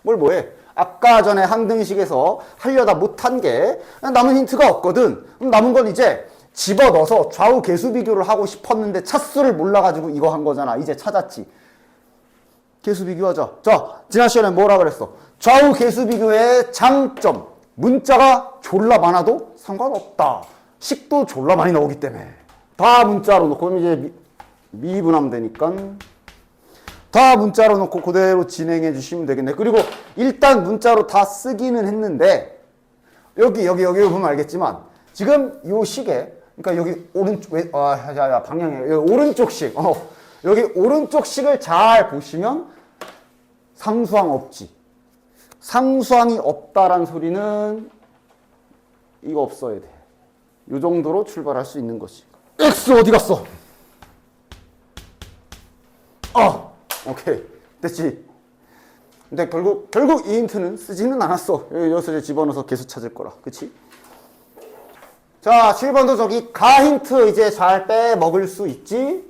뭐해? 아까 전에 항등식에서 하려다 못한 게 남은 힌트가 없거든. 남은 건 이제 집어넣어서 좌우 개수 비교를 하고 싶었는데 차수를 몰라가지고 이거 한 거잖아. 이제 찾았지. 개수 비교하자. 자, 지난 시간에 뭐라 그랬어? 좌우 개수 비교의 장점. 문자가 졸라 많아도 상관없다. 식도 졸라 많이 나오기 때문에. 다 문자로 놓고 그럼 이제 미분하면 되니까 다 문자로 놓고 그대로 진행해 주시면 되겠네. 그리고 일단 문자로 다 쓰기는 했는데 여기 보면 알겠지만 지금 요 식에 그러니까 여기 오른쪽 방향에 여기 오른쪽식 여기 오른쪽식을 잘 보시면 상수항 없지. 상수항이 없다란 소리는 이거 없어야 돼. 이 정도로 출발할 수 있는 것이. X 어디 갔어? 오케이. 됐지. 근데 결국 이 힌트는 쓰지는 않았어. 여기서 이제 집어넣어서 개수 찾을 거라. 그치? 자, 7번도 저기 가 힌트 이제 잘 빼먹을 수 있지?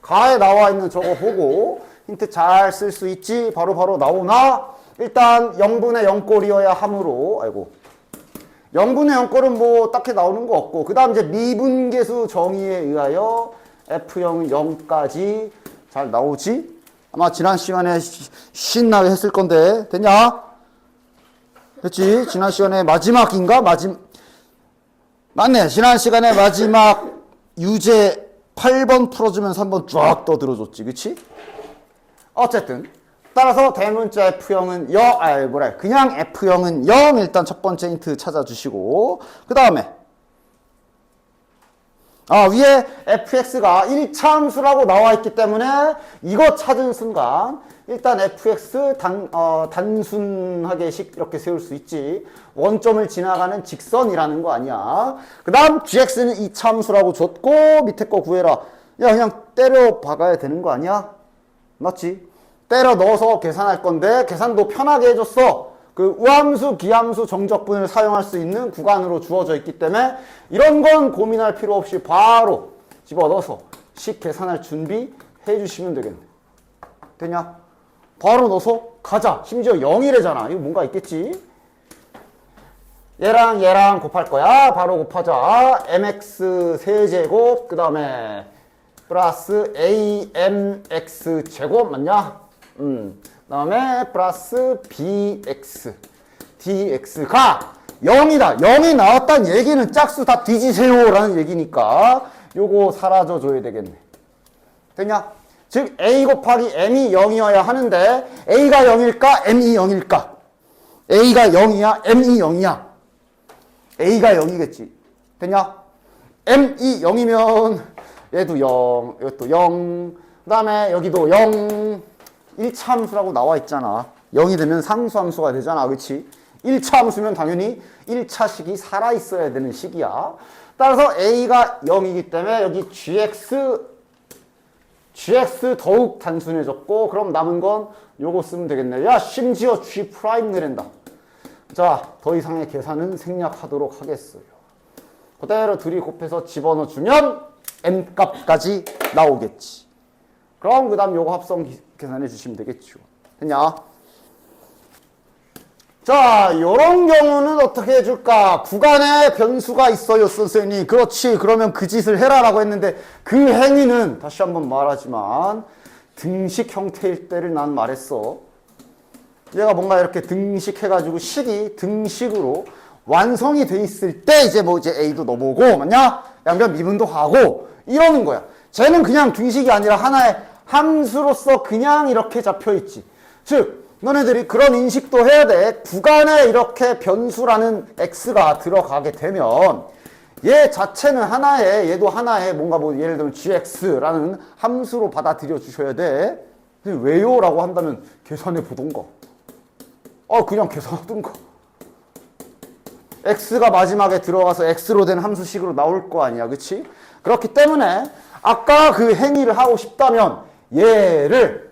가에 나와 있는 저거 보고 힌트 잘 쓸 수 있지? 바로 나오나? 일단 0분의 0꼴이어야 하므로 0분의 0꼴은 뭐 딱히 나오는 거 없고, 그 다음 이제 미분계수 정의에 의하여 F형은 0까지 잘 나오지? 아마 지난 시간에 신나게 했을 건데 됐냐? 됐지? 지난 시간에 마지막인가? 맞네. 지난 시간에 마지막 유제 8번 풀어주면서 한번 쫙 떠들어줬지. 그치? 어쨌든 따라서 대문자 F형은 그냥 F형은 0 일단 첫 번째 힌트 찾아주시고, 그 다음에 위에 fx가 1차함수라고 나와 있기 때문에 이거 찾은 순간 일단 fx 단순하게 이렇게 세울 수 있지. 원점을 지나가는 직선이라는 거 아니야. 그 다음 gx는 2차함수라고 줬고 밑에 거 구해라. 야, 그냥 때려 박아야 되는 거 아니야? 맞지? 때려 넣어서 계산할 건데 계산도 편하게 해줬어. 그 우함수, 기함수, 정적분을 사용할 수 있는 구간으로 주어져 있기 때문에 이런 건 고민할 필요 없이 바로 집어넣어서 식 계산할 준비 해주시면 되겠네. 됐냐? 바로 넣어서 가자. 심지어 0이래잖아. 이거 뭔가 있겠지? 얘랑 곱할 거야. 바로 곱하자. mx 세제곱 그 다음에 플러스 amx 제곱 맞냐? 그 다음에 플러스 bx dx가 0이다. 0이 나왔다는 얘기는 짝수 다 뒤지세요 라는 얘기니까 요거 사라져 줘야 되겠네. 됐냐? 즉 a 곱하기 m이 0이어야 하는데 a가 0일까 m이 0일까? a가 0이야 m이 0이야? a가 0이겠지. 됐냐? m이 0이면 얘도 0 이것도 0 그 다음에 여기도 0 1차 함수라고 나와 있잖아. 0이 되면 상수함수가 되잖아. 그치? 1차 함수면 당연히 1차식이 살아있어야 되는 식이야. 따라서 a가 0이기 때문에 여기 gx 더욱 단순해졌고, 그럼 남은 건 요거 쓰면 되겠네. 야, 심지어 g 프라임 내린다. 자, 더 이상의 계산은 생략하도록 하겠어요. 그대로 둘이 곱해서 집어넣어주면 n 값까지 나오겠지. 그럼 그 다음 요거 합성 계산해 주시면 되겠죠. 됐냐? 자, 요런 경우는 어떻게 해줄까? 구간에 변수가 있어요, 선생님. 그렇지. 그러면 그 짓을 해라라고 했는데, 그 행위는 다시 한번 말하지만 등식 형태일 때를 난 말했어. 얘가 뭔가 이렇게 등식해가지고 식이 등식으로 완성이 돼 있을 때 이제 A도 넣어보고, 맞냐? 양변 미분도 하고 이러는 거야. 쟤는 그냥 등식이 아니라 하나의 함수로서 그냥 이렇게 잡혀있지. 즉 너네들이 그런 인식도 해야 돼. 구간에 이렇게 변수라는 x가 들어가게 되면 얘 자체는 하나의, 얘도 하나의 뭔가 예를 들면 gx라는 함수로 받아들여 주셔야 돼. 왜요? 라고 한다면 계산해 보던가. 그냥 계산하던가. x가 마지막에 들어가서 x로 된 함수식으로 나올 거 아니야, 그치? 그렇기 때문에 아까 그 행위를 하고 싶다면 얘를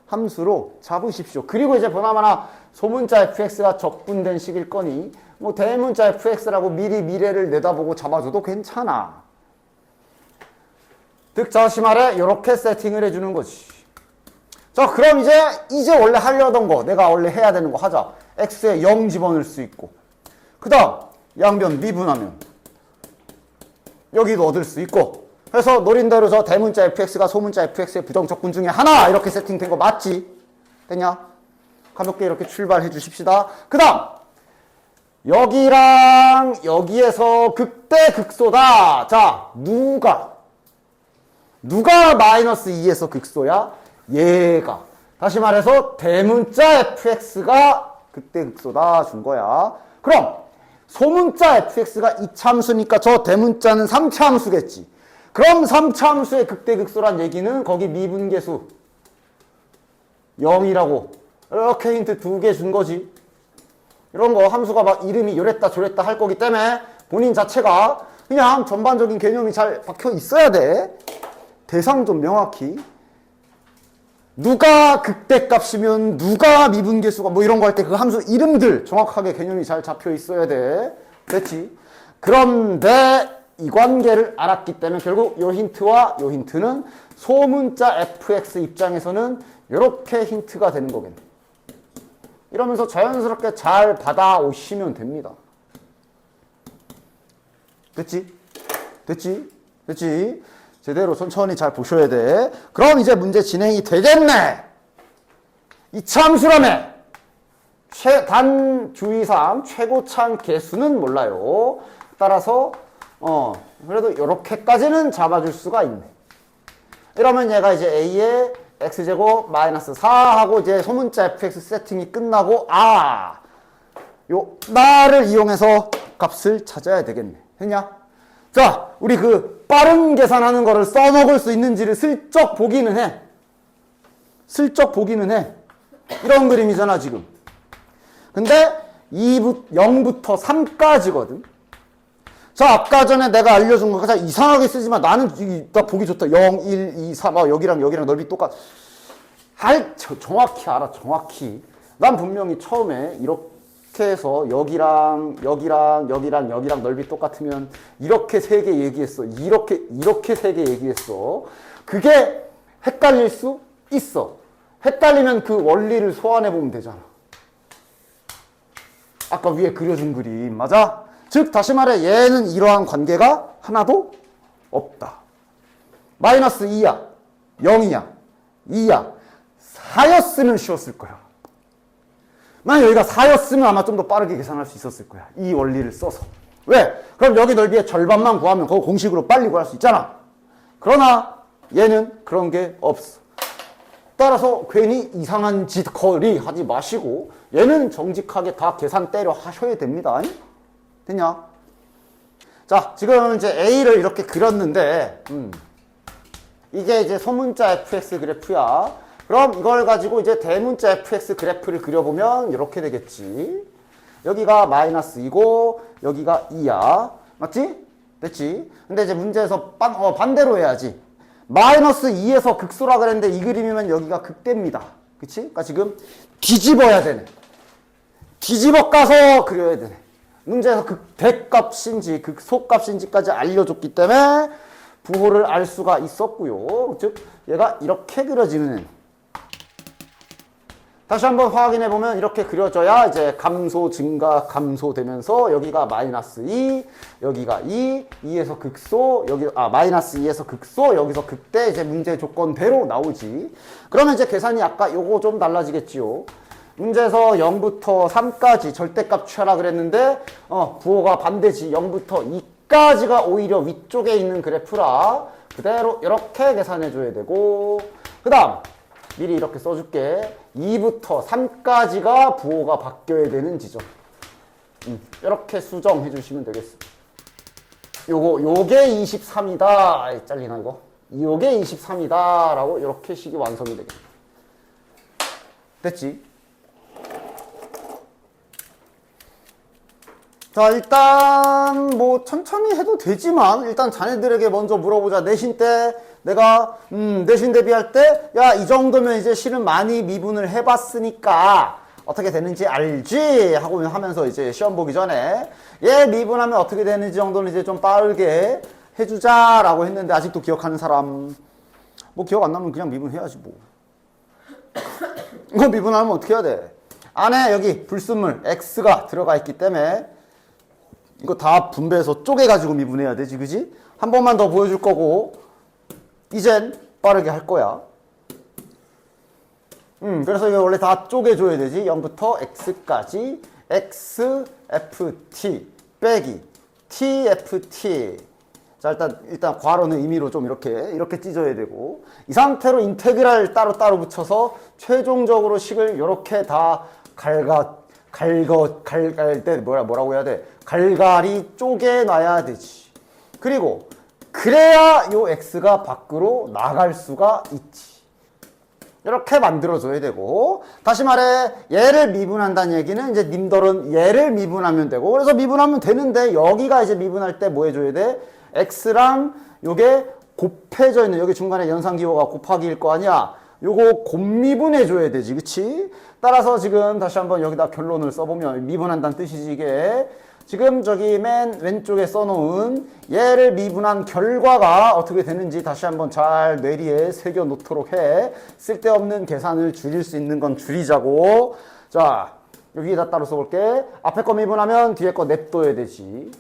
함수로 잡으십시오. 그리고 이제 보나마나 소문자 fx가 적분된 식일 거니 대문자 fx라고 미리 미래를 내다보고 잡아줘도 괜찮아. 즉 다시 말해 이렇게 세팅을 해주는 거지. 자, 그럼 이제 원래 하려던 거, 내가 원래 해야 되는 거 하자. x에 0 집어넣을 수 있고, 그 다음 양변 미분하면 여기도 얻을 수 있고, 그래서 노린대로 저 대문자 fx가 소문자 fx의 부정적분 중에 하나 이렇게 세팅된 거 맞지? 됐냐? 가볍게 이렇게 출발해 주십시다. 그 다음 여기랑 여기에서 극대 극소다. 자, 누가 마이너스 2에서 극소야? 얘가. 다시 말해서 대문자 fx가 극대 극소다 준 거야. 그럼 소문자 fx가 2차 함수니까 저 대문자는 3차 함수겠지. 그럼 3차 함수의 극대 극소란 얘기는 거기 미분계수 0이라고 이렇게 힌트 2개 준 거지. 이런 거 함수가 막 이름이 요랬다 저랬다 할 거기 때문에 본인 자체가 그냥 전반적인 개념이 잘 박혀 있어야 돼. 대상 좀 명확히. 누가 극대값이면 누가 미분계수가 이런 거 할 때 그 함수 이름들 정확하게 개념이 잘 잡혀 있어야 돼. 됐지? 그런데 이 관계를 알았기 때문에 결국 요 힌트와 요 힌트는 소문자 fx 입장에서는 이렇게 힌트가 되는 거겠네. 이러면서 자연스럽게 잘 받아오시면 됩니다. 됐지? 제대로 천천히 잘 보셔야 돼. 그럼 이제 문제 진행이 되겠네. 이 참수라며. 단 주의사항 최고참 개수는 몰라요. 따라서 그래도 이렇게까지는 잡아줄 수가 있네. 이러면 얘가 이제 a의 x제곱 마이너스 4하고 이제 소문자 fx 세팅이 끝나고 요 나를 이용해서 값을 찾아야 되겠네. 했냐? 자, 우리 그 빠른 계산하는 거를 써먹을 수 있는지를 슬쩍 보기는 해. 이런 그림이잖아 지금. 근데 0부터 3까지거든. 자, 아까 전에 내가 알려준 거 가장 이상하게 쓰지만 나는 딱 보기 좋다. 0, 1, 2, 3 여기랑 넓이 똑같. 정확히 알아. 정확히. 난 분명히 처음에 이렇게 해서 여기랑 넓이 똑같으면 이렇게 세 개 얘기했어. 이렇게 세 개 얘기했어. 그게 헷갈릴 수 있어. 헷갈리면 그 원리를 소환해 보면 되잖아. 아까 위에 그려준 그림 맞아? 즉 다시 말해 얘는 이러한 관계가 하나도 없다. 마이너스 2야, 0이야, 2야, 4였으면 쉬웠을 거야. 만약 여기가 4였으면 아마 좀 더 빠르게 계산할 수 있었을 거야. 이 원리를 써서. 왜? 그럼 여기 넓이의 절반만 구하면 그거 공식으로 빨리 구할 수 있잖아. 그러나 얘는 그런 게 없어. 따라서 괜히 이상한 짓거리 하지 마시고 얘는 정직하게 다 계산 때려 하셔야 됩니다. 됐냐? 자, 지금 이제 A를 이렇게 그렸는데, 이게 이제 소문자 fx 그래프야. 그럼 이걸 가지고 이제 대문자 fx 그래프를 그려보면 이렇게 되겠지. 여기가 마이너스 2고 여기가 2야. 맞지? 됐지? 근데 이제 문제에서 반대로 해야지. 마이너스 2에서 극소라 그랬는데 이 그림이면 여기가 극대입니다. 그치? 그러니까 지금 뒤집어야 되네. 뒤집어 까서 그려야 되네. 문제에서 극대값인지 극소값인지까지 알려줬기 때문에 부호를 알 수가 있었고요. 즉 얘가 이렇게 그려지는 애. 다시 한번 확인해 보면 이렇게 그려져야 이제 감소, 증가, 감소되면서 여기가 마이너스 2, 여기가 2에서 극소, 마이너스 2에서 극소, 여기서 극대, 이제 문제 조건대로 나오지. 그러면 이제 계산이 아까 요거 좀 달라지겠지요. 문제에서 0부터 3까지 절대값 취하라 그랬는데, 부호가 반대지. 0부터 2까지가 오히려 위쪽에 있는 그래프라 그대로 이렇게 계산해 줘야 되고, 그 다음, 미리 이렇게 써줄게. 2부터 3까지가 부호가 바뀌어야 되는 지점. 이렇게 수정해 주시면 되겠습니다. 요게 23이다. 잘리나 이거? 요게 23이다. 라고 이렇게 식이 완성이 되겠다. 됐지? 자, 일단 뭐 천천히 해도 되지만 일단 자네들에게 먼저 물어보자. 내신 때 내가 내신 대비할 때 야, 이 정도면 이제 실은 많이 미분을 해봤으니까 어떻게 되는지 알지? 하고 하면서 이제 시험 보기 전에 얘 미분하면 어떻게 되는지 정도는 이제 좀 빠르게 해주자라고 했는데 아직도 기억하는 사람? 뭐 기억 안 나면 그냥 미분해야지 뭐. 이거 미분하면 어떻게 해야 돼? 안에 여기 불순물 x가 들어가 있기 때문에 이거 다 분배해서 쪼개가지고 미분해야 되지, 그지? 한 번만 더 보여줄 거고, 이젠 빠르게 할 거야. 그래서 이거 원래 다 쪼개줘야 되지. 0부터 x까지, x, ft, 빼기, t, ft. 자, 일단 괄호는 임의로 좀 이렇게 찢어야 되고, 이 상태로 인테그랄 따로따로 붙여서 최종적으로 식을 이렇게 다 갈갈 때 뭐라고 해야 돼? 갈갈이 쪼개놔야 되지. 그리고 그래야 요 x가 밖으로 나갈 수가 있지. 이렇게 만들어줘야 되고, 다시 말해 얘를 미분한다는 얘기는 이제 님들은 얘를 미분하면 되고, 그래서 미분하면 되는데 여기가 이제 미분할 때 뭐 해줘야 돼? x랑 요게 곱해져 있는 여기 중간에 연산기호가 곱하기일 거 아니야. 요거 곱미분해줘야 되지, 그치? 따라서 지금 다시 한번 여기다 결론을 써보면 미분한다는 뜻이지 이게. 지금 저기 맨 왼쪽에 써놓은 얘를 미분한 결과가 어떻게 되는지 다시 한번 잘 뇌리에 새겨 놓도록 해. 쓸데없는 계산을 줄일 수 있는 건 줄이자고. 자, 여기다 따로 써볼게. 앞에 거 미분하면 뒤에 거 냅둬야 되지.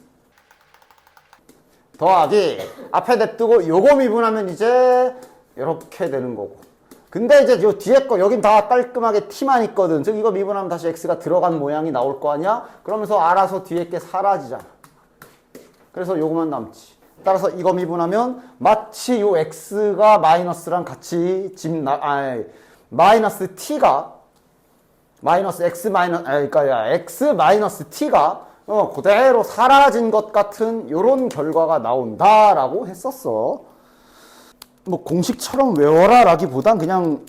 더하기 앞에 냅두고 요거 미분하면 이제 이렇게 되는 거고. 근데 이제 요 뒤에 거 여긴 다 깔끔하게 t만 있거든. 즉 이거 미분하면 다시 x가 들어간 모양이 나올 거 아니야? 그러면서 알아서 뒤에 게 사라지잖아. 그래서 요거만 남지. 따라서 이거 미분하면 마치 요 x가 마이너스랑 같이 마이너스 t가 마이너스 x 그러니까 x 마이너스 t가 그대로 사라진 것 같은 요런 결과가 나온다라고 했었어. 뭐 공식처럼 외워라 라기보단 그냥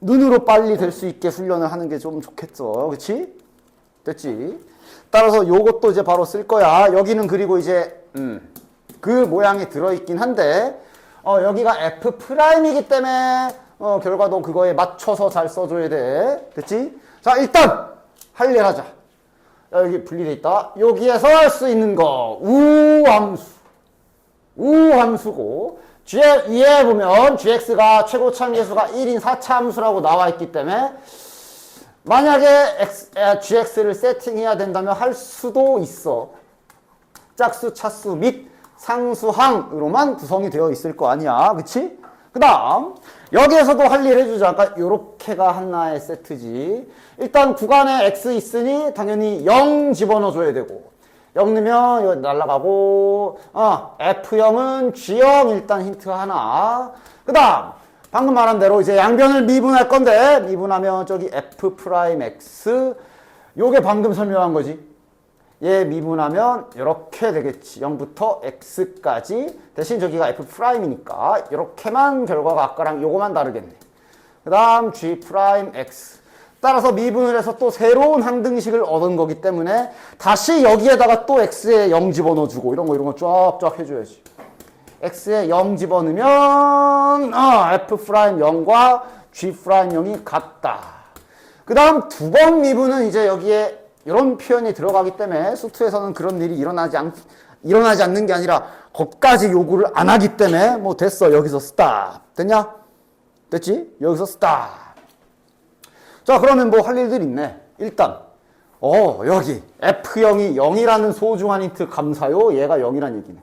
눈으로 빨리 될 수 있게 훈련을 하는 게 좀 좋겠죠. 그치? 됐지? 따라서 요것도 이제 바로 쓸 거야. 여기는 그리고 이제 그 모양이 들어있긴 한데 여기가 F'이기 때문에 결과도 그거에 맞춰서 잘 써줘야 돼. 됐지? 자, 일단 할 일 하자. 여기 분리돼 있다. 여기에서 할 수 있는 거 우함수고 위에 보면 gx가 최고 참계수가 1인 4차 함수라고 나와 있기 때문에 만약에 gx를 세팅해야 된다면 할 수도 있어. 짝수, 차수 및 상수항으로만 구성이 되어 있을 거 아니야. 그치? 그 다음 여기에서도 할 일 해주자. 그러니까 요렇게가 하나의 세트지. 일단 구간에 x 있으니 당연히 0 집어넣어줘야 되고 0 넣으면 이거 날라가고 F0은 G0 일단 힌트 하나. 그 다음 방금 말한 대로 이제 양변을 미분할 건데 미분하면 저기 F'X 요게 방금 설명한 거지. 얘 미분하면 이렇게 되겠지. 0부터 X까지 대신 저기가 F'이니까 이렇게만 결과가 아까랑 요거만 다르겠네. 그 다음 G'X 따라서 미분을 해서 또 새로운 항등식을 얻은 거기 때문에 다시 여기에다가 또 x에 0 집어넣어주고 이런 거 쫙쫙 해줘야지. x에 0 집어넣으면 f' 0과 g' 0이 같다. 그 다음 두 번 미분은 이제 여기에 이런 표현이 들어가기 때문에 수투에서는 그런 일이 일어나지 않는 게 아니라 거기까지 요구를 안 하기 때문에 뭐 됐어. 여기서 스탑. 됐냐? 됐지? 여기서 스탑. 자, 그러면 뭐 할 일들이 있네. 일단 여기 F0이 0이라는 소중한 힌트 감사요. 얘가 0이란 얘기네.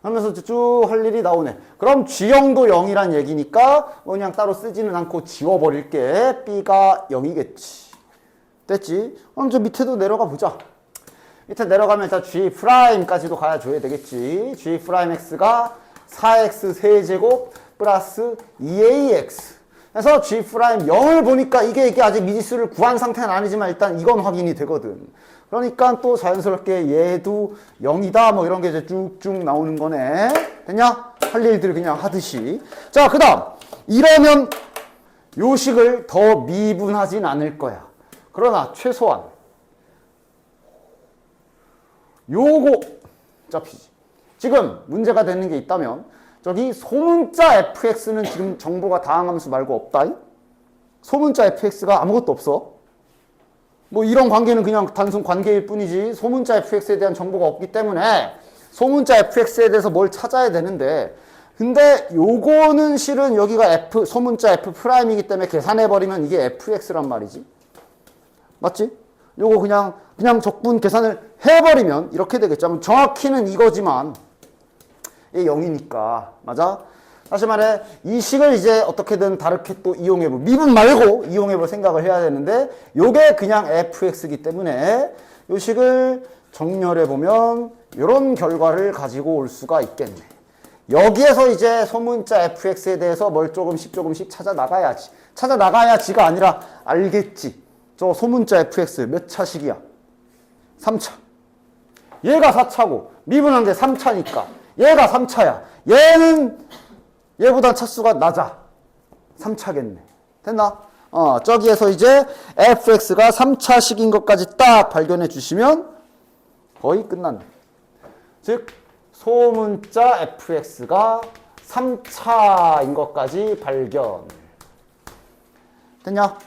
하면서 쭉 할 일이 나오네. 그럼 G형도 0이란 얘기니까 그냥 따로 쓰지는 않고 지워버릴게. B가 0이겠지. 됐지? 그럼 저 밑에도 내려가 보자. 밑에 내려가면 일단 G'까지도 가야줘야 되겠지. G'X가 4X 세제곱 플러스 2AX. 그래서 G' 0을 보니까 이게 아직 미지수를 구한 상태는 아니지만 일단 이건 확인이 되거든. 그러니까 또 자연스럽게 얘도 0이다 뭐 이런 게 이제 쭉쭉 나오는 거네. 됐냐? 할 일들 그냥 하듯이. 자, 그 다음 이러면 요식을 더 미분하진 않을 거야. 그러나 최소한 요거 잡히지. 지금 문제가 되는 게 있다면 저기 소문자 fx는 지금 정보가 다항함수 말고 없다. 소문자 fx가 아무것도 없어. 뭐 이런 관계는 그냥 단순 관계일 뿐이지 소문자 fx에 대한 정보가 없기 때문에 소문자 fx에 대해서 뭘 찾아야 되는데 근데 요거는 실은 여기가 소문자 f'이기 때문에 계산해버리면 이게 fx란 말이지. 맞지? 요거 그냥 적분 계산을 해버리면 이렇게 되겠죠. 정확히는 이거지만 얘 0이니까. 맞아? 다시 말해 이 식을 이제 어떻게든 다르게 또 이용해볼 미분 말고 이용해볼 생각을 해야 되는데 요게 그냥 fx이기 때문에 요 식을 정렬해보면 이런 결과를 가지고 올 수가 있겠네. 여기에서 이제 소문자 fx에 대해서 뭘 조금씩 찾아 나가야지. 찾아 나가야지가 아니라 알겠지. 저 소문자 fx 몇 차식이야? 3차. 얘가 4차고 미분한 게 3차니까 얘가 3차야. 얘는 얘보다 차수가 낮아. 3차겠네. 됐나? 저기에서 이제 fx가 3차식인 것까지 딱 발견해 주시면 거의 끝났네. 즉 소문자 fx가 3차인 것까지 발견. 됐냐?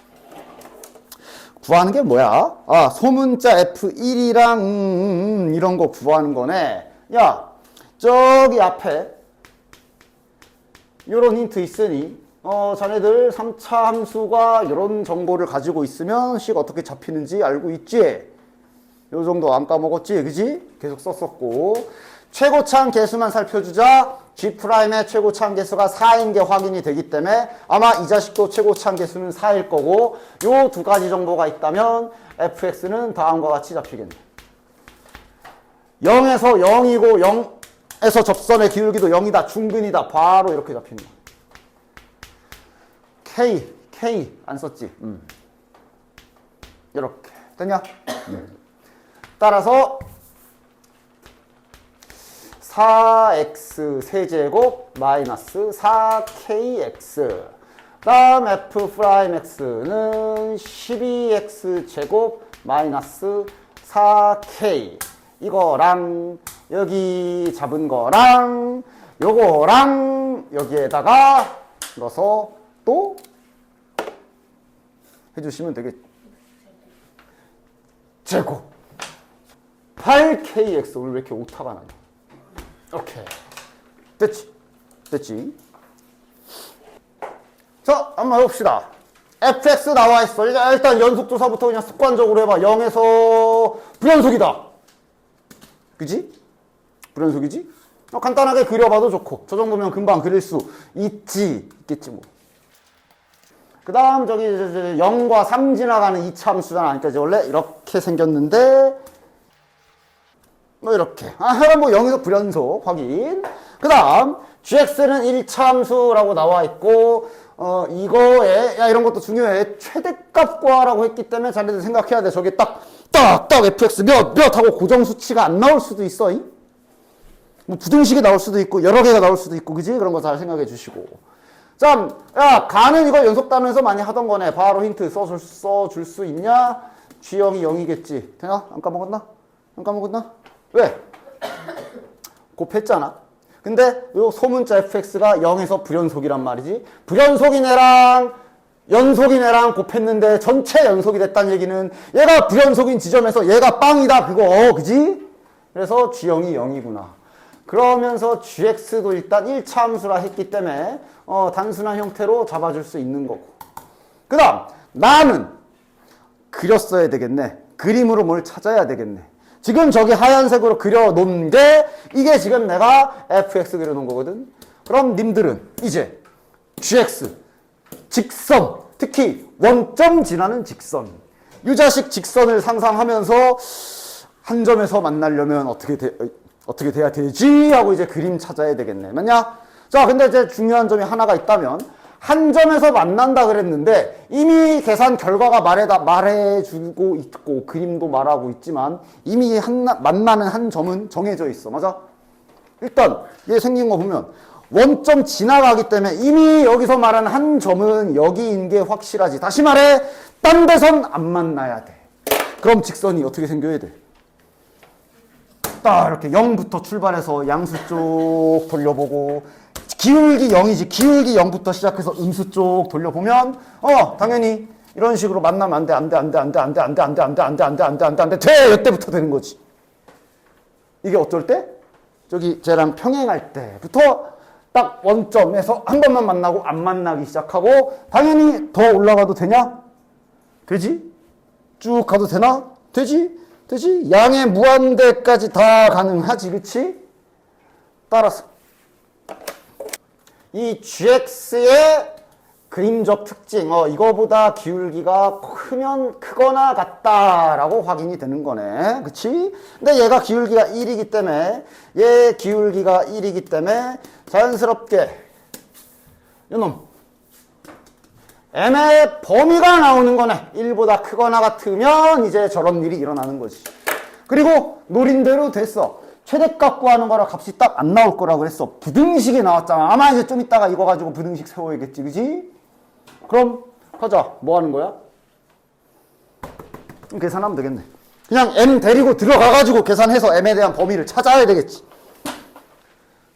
구하는 게 뭐야? 소문자 f1이랑 이런 거 구하는 거네. 야, 저기 앞에 요런 힌트 있으니 자네들 3차 함수가 이런 정보를 가지고 있으면 식 어떻게 잡히는지 알고 있지? 요 정도 안 까먹었지? 그지? 계속 썼었고 최고차항 계수만 살펴주자. G'의 최고차항 계수가 4인 게 확인이 되기 때문에 아마 이 자식도 최고차항 계수는 4일 거고 요 두 가지 정보가 있다면 fx는 다음과 같이 잡히겠네. 0에서 0이고 0에서 접선의 기울기도 0이다. 중근이다. 바로 이렇게 잡히는 거야. K 안 썼지? 이렇게 됐냐? 따라서 4x 세제곱 마이너스 4kx 다음 f'x는 12x 제곱 마이너스 4k 이거랑 여기 잡은 거랑 요거랑 여기에다가 넣어서 또 해주시면 되겠죠. 제곱 8kx 오늘 왜 이렇게 오타가 나냐. 오케이. 됐지? 자, 한번 해봅시다. fx 나와 있어. 일단 연속조사부터 그냥 습관적으로 해봐. 0에서 불연속이다. 그지? 불연속이지? 간단하게 그려봐도 좋고. 저 정도면 금방 그릴 수 있겠지 뭐. 그 다음 저기 0과 3 지나가는 2차 함수잖아. 그러니까 이제 원래 이렇게 생겼는데 뭐 이렇게 해라 뭐 0에서 불연속 확인. 그 다음 gx는 1차 함수라고 나와 있고 이거에 이런 것도 중요해. 최대값 구하라고 했기 때문에 자네들 생각해야 돼. 저게 딱 fx 몇 하고 고정 수치가 안 나올 수도 있어. 뭐 부등식이 나올 수도 있고 여러 개가 나올 수도 있고 그지? 그런 거 잘 생각해 주시고 자, 야, 가는 이거 연속 단어에서 많이 하던 거네. 바로 힌트 써줄 수 있냐? G형이 0이겠지. 되나? 안 까먹었나? 안 까먹었나? 왜? 곱했잖아. 근데 요 소문자 fx가 0에서 불연속이란 말이지. 불연속인 애랑 연속인 애랑 곱했는데 전체 연속이 됐다는 얘기는 얘가 불연속인 지점에서 얘가 빵이다 그거 그지? 그래서 G형이 0이구나. 그러면서 gx도 일단 1차 함수라 했기 때문에 단순한 형태로 잡아줄 수 있는 거고. 그 다음 나는 그렸어야 되겠네. 그림으로 뭘 찾아야 되겠네. 지금 저기 하얀색으로 그려놓은 게 이게 지금 내가 fx 그려놓은 거거든. 그럼 님들은 이제 gx 직선, 특히 원점 지나는 직선, 유자식 직선을 상상하면서 한 점에서 만나려면 어떻게 돼야 되지? 하고 이제 그림 찾아야 되겠네. 맞냐? 자, 근데 이제 중요한 점이 하나가 있다면 한 점에서 만난다 그랬는데 이미 계산 결과가 말해주고 있고 그림도 말하고 있지만 이미 만나는 한 점은 정해져 있어. 맞아? 일단 얘 생긴 거 보면 원점 지나가기 때문에 이미 여기서 말하는 한 점은 여기인 게 확실하지. 다시 말해 딴 데선 안 만나야 돼. 그럼 직선이 어떻게 생겨야 돼? 딱 이렇게 0부터 출발해서 양수 쪽 돌려보고 기울기 0이지. 기울기 0부터 시작해서 음수 쪽 돌려보면 당연히 이런 식으로 만나면 안돼 돼. 이때부터 되는 거지. 이게 어쩔 때? 저기 쟤랑 평행할 때부터 딱 원점에서 한 번만 만나고 안 만나기 시작하고 당연히 더 올라가도 되냐? 되지? 쭉 가도 되나? 되지? 양의 무한대까지 다 가능하지. 그치? 따라서 이 gx의 그림적 특징 이거보다 기울기가 크거나 같다라고 확인이 되는 거네. 그치? 근데 얘가 기울기가 1이기 때문에 얘 기울기가 1이기 때문에 자연스럽게 이놈 m의 범위가 나오는 거네. 1보다 크거나 같으면 이제 저런 일이 일어나는 거지. 그리고 노린 대로 됐어. 최대값 구하는 거라 값이 딱 안 나올 거라고 그랬어. 부등식이 나왔잖아. 아마 이제 좀 이따가 이거 가지고 부등식 세워야겠지. 그지? 그럼 가자. 뭐 하는 거야? 계산하면 되겠네. 그냥 m 데리고 들어가가지고 계산해서 m에 대한 범위를 찾아야 되겠지.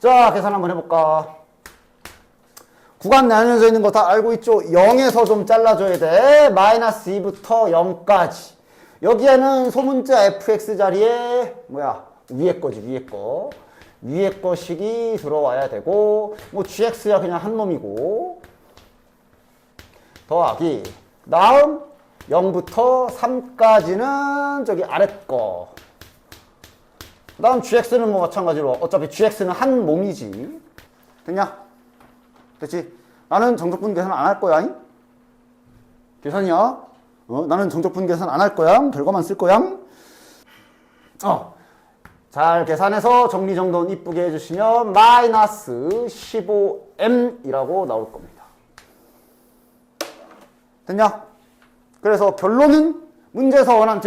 자, 계산 한번 해볼까? 구간 나뉘어져 있는 거 다 알고 있죠? 0에서 좀 잘라줘야 돼. 마이너스 2부터 0까지. 여기에는 소문자 fx 자리에 위에 거지, 위에 거. 위에 거식이 들어와야 되고 뭐 gx야 그냥 한 놈이고 더하기 다음 0부터 3까지는 저기 아래 거. 그 다음 gx는 뭐 마찬가지로 어차피 gx는 한 몸이지. 됐냐? 됐지? 나는 정적분 계산 안 할 거야. 계산이야. 나는 정적분 계산 안 할 거야. 결과만 쓸 거야. 잘 계산해서 정리정돈 이쁘게 해주시면 마이너스 15m이라고 나올 겁니다. 됐냐? 그래서 결론은 문제에서 원하는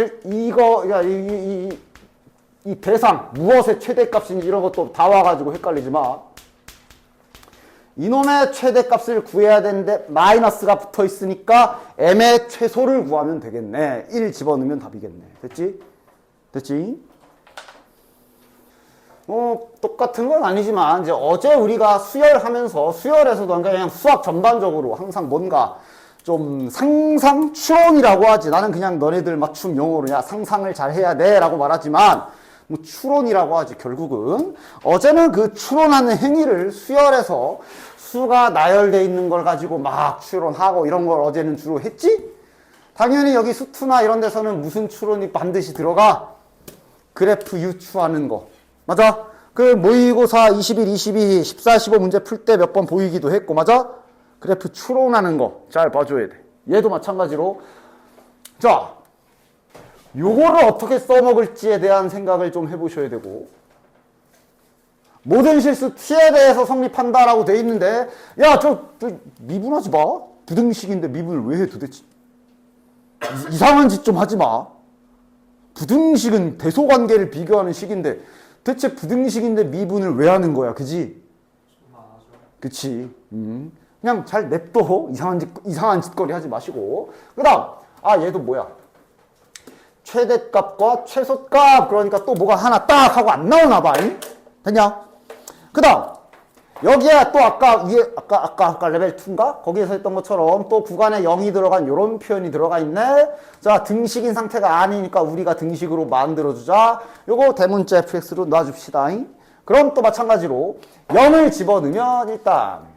이 대상 무엇의 최대값인지 이런 것도 다 와가지고 헷갈리지 마. 이놈의 최대값을 구해야 되는데 마이너스가 붙어 있으니까 m의 최소를 구하면 되겠네. 1 집어넣으면 답이겠네. 됐지? 됐지? 똑같은 건 아니지만 이제 어제 우리가 수열하면서 수열에서도 그냥 수학 전반적으로 항상 뭔가 좀 상상 추론이라고 하지. 나는 그냥 너네들 맞춤 용어로 야 상상을 잘 해야 돼 라고 말하지만 뭐 추론이라고 하지. 결국은 어제는 그 추론하는 행위를 수열해서 수가 나열되어 있는 걸 가지고 막 추론하고 이런 걸 어제는 주로 했지? 당연히 여기 수투나 이런 데서는 무슨 추론이 반드시 들어가? 그래프 유추하는 거. 맞아? 그 모의고사 21, 22, 14, 15 문제 풀 때 몇 번 보이기도 했고 맞아? 그래프 추론하는 거 잘 봐줘야 돼. 얘도 마찬가지로 자 요거를 어떻게 써먹을지에 대한 생각을 좀 해보셔야 되고 모든 실수 t에 대해서 성립한다라고 돼 있는데 야 저 미분하지 마. 부등식인데 미분을 왜 해 도대체. 이상한 짓 좀 하지 마. 부등식은 대소관계를 비교하는 식인데 대체 부등식인데 미분을 왜 하는 거야. 그지? 그치. 그냥 잘 냅둬. 이상한 짓거리 하지 마시고. 그 다음, 얘도 뭐야? 최대값과 최소값. 그러니까 또 뭐가 하나 딱 하고 안 나오나 봐. 됐냐? 그 다음, 여기에 또 아까 위에, 아까 레벨 2인가? 거기에서 했던 것처럼 또 구간에 0이 들어간 요런 표현이 들어가 있네. 자, 등식인 상태가 아니니까 우리가 등식으로 만들어주자. 요거 대문자 fx로 놔줍시다. 그럼 또 마찬가지로 0을 집어넣으면 일단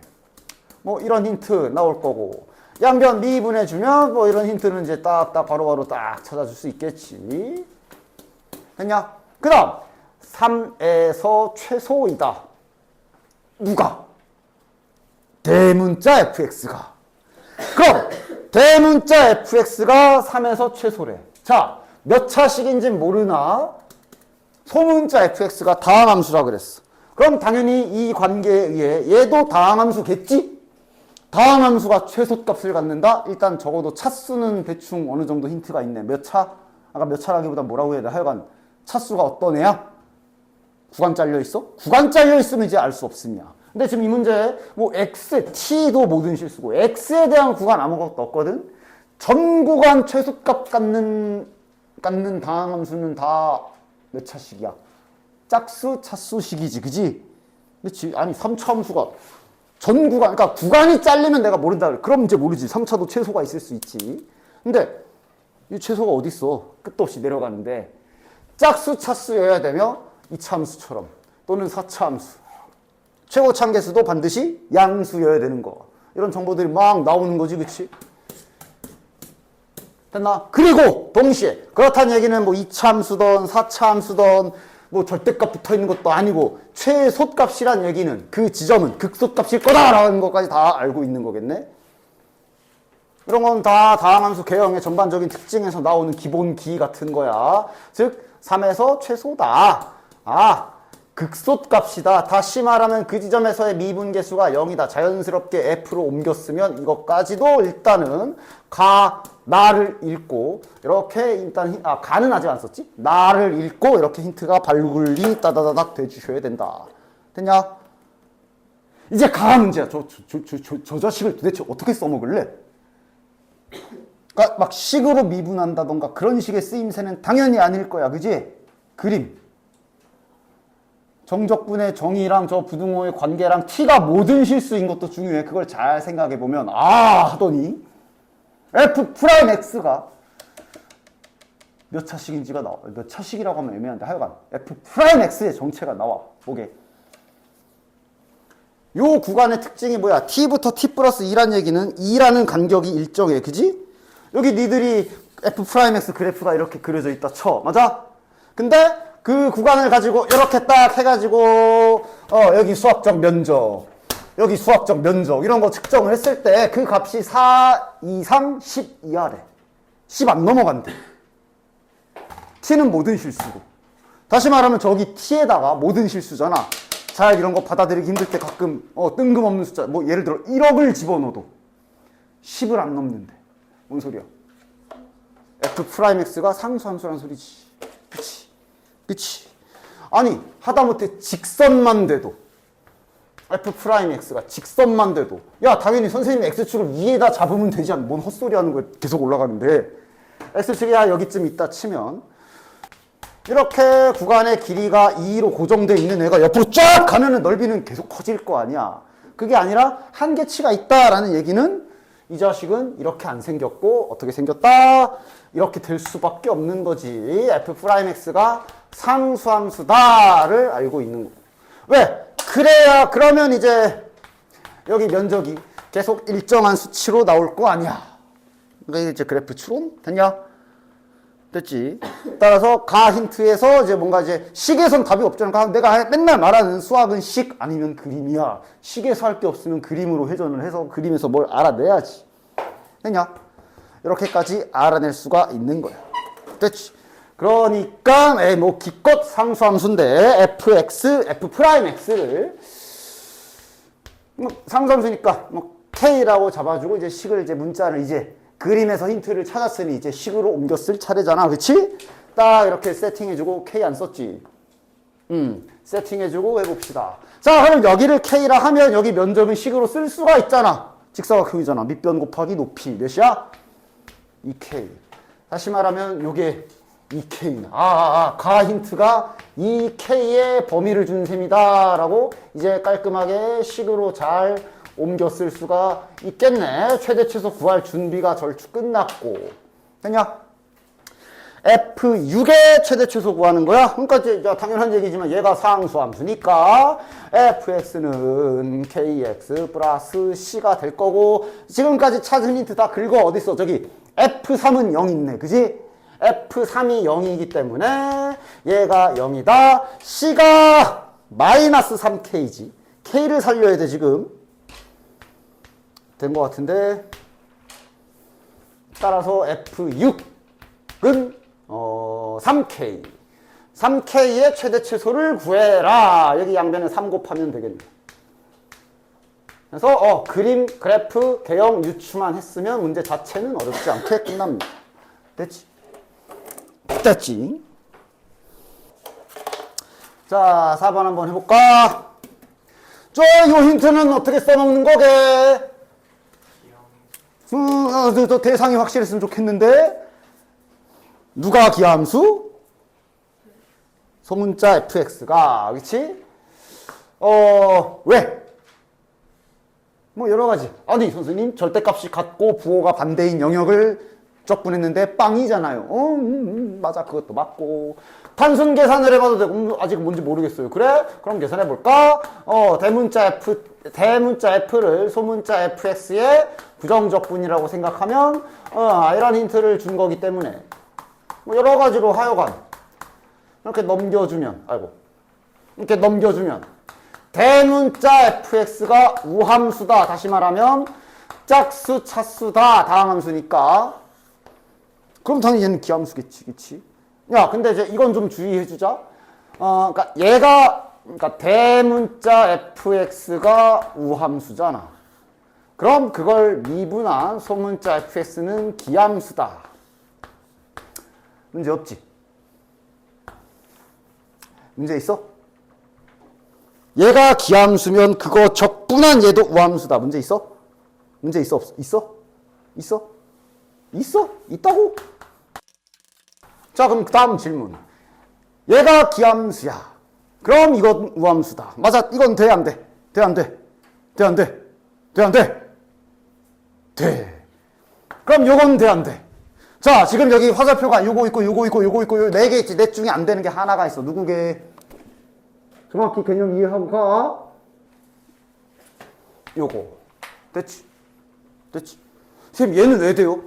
뭐 이런 힌트 나올 거고, 양변 미분해주면 뭐 이런 힌트는 이제 딱딱 바로바로 딱 찾아줄 수 있겠지. 됐냐? 그 다음 3에서 최소이다. 누가? 대문자 fx가. 그럼 대문자 fx가 3에서 최소래. 자, 몇 차식인지 모르나 소문자 fx가 다항함수라 그랬어. 그럼 당연히 이 관계에 의해 얘도 다항함수겠지? 다항함수가 최소값을 갖는다? 일단 적어도 차수는 대충 어느 정도 힌트가 있네. 몇 차? 아까 몇 차라기보다 뭐라고 해야 돼? 하여간 차수가 어떤 애야? 구간 잘려 있어? 구간 잘려 있으면 이제 알 수 없으냐. 근데 지금 이 문제 뭐 x, t도 모든 실수고 x에 대한 구간 아무것도 없거든. 전 구간 최소값 갖는 다항함수는 다 몇 차식이야? 짝수, 차수식이지, 그지? 그렇지? 아니 3차 함수가 전 구간, 그러니까 구간이 잘리면 내가 모른다 그래. 그럼 이제 모르지. 3차도 최소가 있을 수 있지. 근데 이 최소가 어디 있어? 끝도 없이 내려가는데 짝수, 차수여야 되며 2차 함수처럼 또는 4차 함수, 최고 참계수도 반드시 양수여야 되는 거. 이런 정보들이 막 나오는 거지, 그치? 됐나? 그리고 동시에 그렇다는 얘기는 뭐 2차 함수든 4차 함수든 뭐 절대값 붙어 있는 것도 아니고 최소값이란 얘기는 그 지점은 극소값일 거다라는 것까지 다 알고 있는 거겠네. 이런 건 다 다항함수 개형의 전반적인 특징에서 나오는 기본기 같은 거야. 즉 3에서 최소다. 극소값이다. 다시 말하면 그 지점에서의 미분계수가 0이다. 자연스럽게 F로 옮겼으면 이것까지도 일단은 나를 읽고 이렇게 일단 가는 아직 안 썼지? 나를 읽고 이렇게 힌트가 발굴이 따다다닥 돼주셔야 된다. 됐냐? 이제 가 문제야. 저 자식을 도대체 어떻게 써먹을래? 그러니까 막 식으로 미분한다던가 그런 식의 쓰임새는 당연히 아닐 거야. 그지? 그림. 정적분의 정의랑 저 부등호의 관계랑 t가 모든 실수인 것도 중요해. 그걸 잘 생각해보면 하더니 f'x가 몇 차식인지가 나와. 몇 차식이라고 하면 애매한데 하여간 f'x의 정체가 나와. 보게. 요 구간의 특징이 뭐야? t부터 t 플러스 2란 얘기는 2라는 간격이 일정해. 그지? 여기 니들이 f'x 그래프가 이렇게 그려져 있다 쳐. 맞아? 근데 그 구간을 가지고 이렇게 딱 해가지고 여기 수학적 면적, 여기 수학적 면적 이런 거 측정을 했을 때 그 값이 4 이상 10 이하래. 10 안 넘어간대. t는 모든 실수고. 다시 말하면 저기 t에다가 모든 실수잖아. 잘 이런 거 받아들이기 힘들 때 가끔 뜬금없는 숫자 뭐 예를 들어 1억을 집어넣어도 10을 안 넘는데. 뭔 소리야? f'x가 상수함수란 소리지. 그치? 아니 하다못해 직선만 돼도 f'x가 직선만 돼도 야 당연히 선생님이 x축을 위에다 잡으면 되지 않나. 뭔 헛소리 하는 거야. 계속 올라가는데 x축이 여기쯤 있다 치면 이렇게 구간의 길이가 2로 고정되어 있는 애가 옆으로 쫙 가면은 넓이는 계속 커질 거 아니야. 그게 아니라 한계치가 있다라는 얘기는 이 자식은 이렇게 안 생겼고 어떻게 생겼다? 이렇게 될 수밖에 없는 거지. f'x가 상수함수다를 알고 있는 거. 왜? 그래야 그러면 이제 여기 면적이 계속 일정한 수치로 나올 거 아니야. 그러니까 이제 그래프 추론 됐냐? 됐지? 따라서 가 힌트에서 이제 뭔가 이제 식에선 답이 없잖아. 내가 맨날 말하는 수학은 식 아니면 그림이야. 식에서 할 게 없으면 그림으로 회전을 해서 그림에서 뭘 알아내야지. 됐냐? 이렇게까지 알아낼 수가 있는 거야. 됐지? 그러니까 뭐 기껏 상수함수인데 f'x를 상수함수니까 뭐 k라고 잡아주고 이제 식을 이제 문자를 이제 그림에서 힌트를 찾았으니 이제 식으로 옮겼을 차례잖아. 그치? 딱 이렇게 세팅해주고 k 안 썼지? 세팅해주고 해봅시다. 자, 그럼 여기를 k라 하면 여기 면적은 식으로 쓸 수가 있잖아. 직사각형이잖아. 밑변 곱하기 높이 몇이야? 2K. 다시 말하면 요게 2K. 가 힌트가 2K의 범위를 주는 셈이다 라고 이제 깔끔하게 식으로 잘 옮겨 쓸 수가 있겠네. 최대 최소 구할 준비가 절충 끝났고. 됐냐? F6의 최대 최소 구하는 거야. 그러니까 당연한 얘기지만 얘가 상수함수니까 fx는 kx 플러스 c가 될 거고, 지금까지 찾은 힌트 다 긁어. 어딨어? 저기 F3은 0 있네. 그지? F3이 0이기 때문에 얘가 0이다. C가 마이너스 3K지. K를 살려야 돼. 지금 된 것 같은데, 따라서 F6은 3K. 3K의 최대 최소를 구해라. 여기 양변에 3 곱하면 되겠네. 그래서 그림, 그래프, 개형, 유추만 했으면 문제 자체는 어렵지 않게 끝납니다. 됐지? 됐지? 자, 4번 한번 해볼까? 요 힌트는 어떻게 써먹는 거게? 또 대상이 확실했으면 좋겠는데. 누가 기하함수? 소문자 fx가, 그치? 왜? 뭐 여러 가지. 아니 선생님, 절대값이 같고 부호가 반대인 영역을 적분했는데 빵이잖아요. 맞아, 그것도 맞고. 단순 계산을 해봐도 되고. 아직 뭔지 모르겠어요. 그래? 그럼 계산해볼까? 대문자 f를 소문자 fx의 부정적분이라고 생각하면 이런 힌트를 준 거기 때문에 뭐 여러 가지로 하여간 이렇게 넘겨주면, 이렇게 넘겨주면 대문자 fx가 우함수다. 다시 말하면 짝수, 차수다. 다항함수니까. 그럼 당연히 얘는 기함수겠지, 그치? 야, 근데 이제 이건 좀 주의해주자. 그러니까 대문자 fx가 우함수잖아. 그럼 그걸 미분한 소문자 fx는 기함수다. 문제 없지? 문제 있어? 얘가 기함수면 그거 적분한 얘도 우함수다. 문제 있어? 문제 있어? 있어? 있어? 있어? 있다고? 자, 그럼 그 다음 질문. 얘가 기함수야. 그럼 이건 우함수다. 맞아, 이건 돼, 안 돼? 돼, 안 돼? 돼, 안 돼? 돼, 안 돼? 돼. 그럼 요건 돼, 안 돼? 자, 지금 여기 화살표가 요거 있고, 요거 있고, 요거 있고, 요 4개 있지. 넷 중에 안 되는 게 하나가 있어. 누구게? 정확히 개념 이해하고 가. 요거. 됐지? 됐지? 선생님, 얘는 왜 돼요?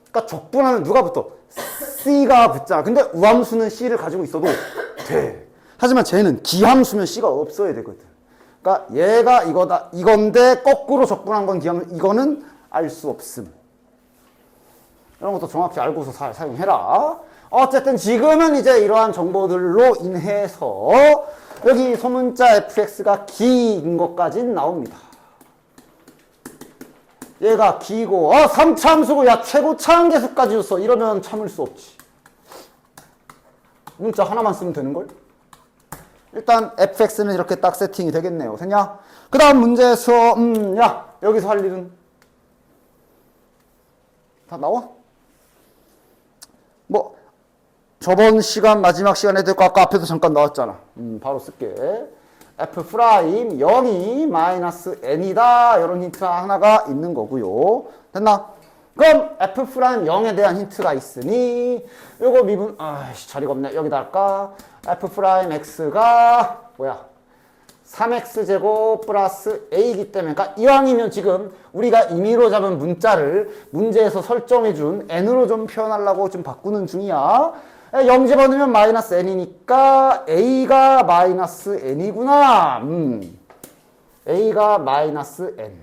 그러니까 적분하면 누가 붙어? C가 붙잖아. 근데 우함수는 C를 가지고 있어도 돼. 하지만 쟤는 기함수면 C가 없어야 되거든. 그러니까 얘가 이거다, 이건데 거꾸로 적분한 건 기함수, 이거는 알 수 없음. 이런 것도 정확히 알고서 사용해라. 어쨌든 지금은 이제 이러한 정보들로 인해서 여기 소문자 fx가 기인 것까지는 나옵니다. 얘가 기고 3차 함수고 야 최고차 한계수까지 줬어. 이러면 참을 수 없지. 문자 하나만 쓰면 되는걸? 일단 fx는 이렇게 딱 세팅이 되겠네요. 됐냐? 그 다음 문제에서 야 여기서 할 일은 다 나와? 뭐 저번 시간 마지막 시간에 될거 아까 앞에도 잠깐 나왔잖아. 바로 쓸게. f 프라임 0이 마이너스 n이다. 이런 힌트 하나가 있는 거고요. 됐나? 그럼 f 프라임 0에 대한 힌트가 있으니 요거 미분 자리가 없네. 여기다 할까? f 프라임 x가 뭐야? 3x제곱 플러스 a이기 때문에, 그러니까 이왕이면 지금 우리가 임의로 잡은 문자를 문제에서 설정해준 n으로 좀 표현하려고 좀 바꾸는 중이야. 0 집어넣으면 마이너스 n이니까 a가 마이너스 n이구나. a가 마이너스 n.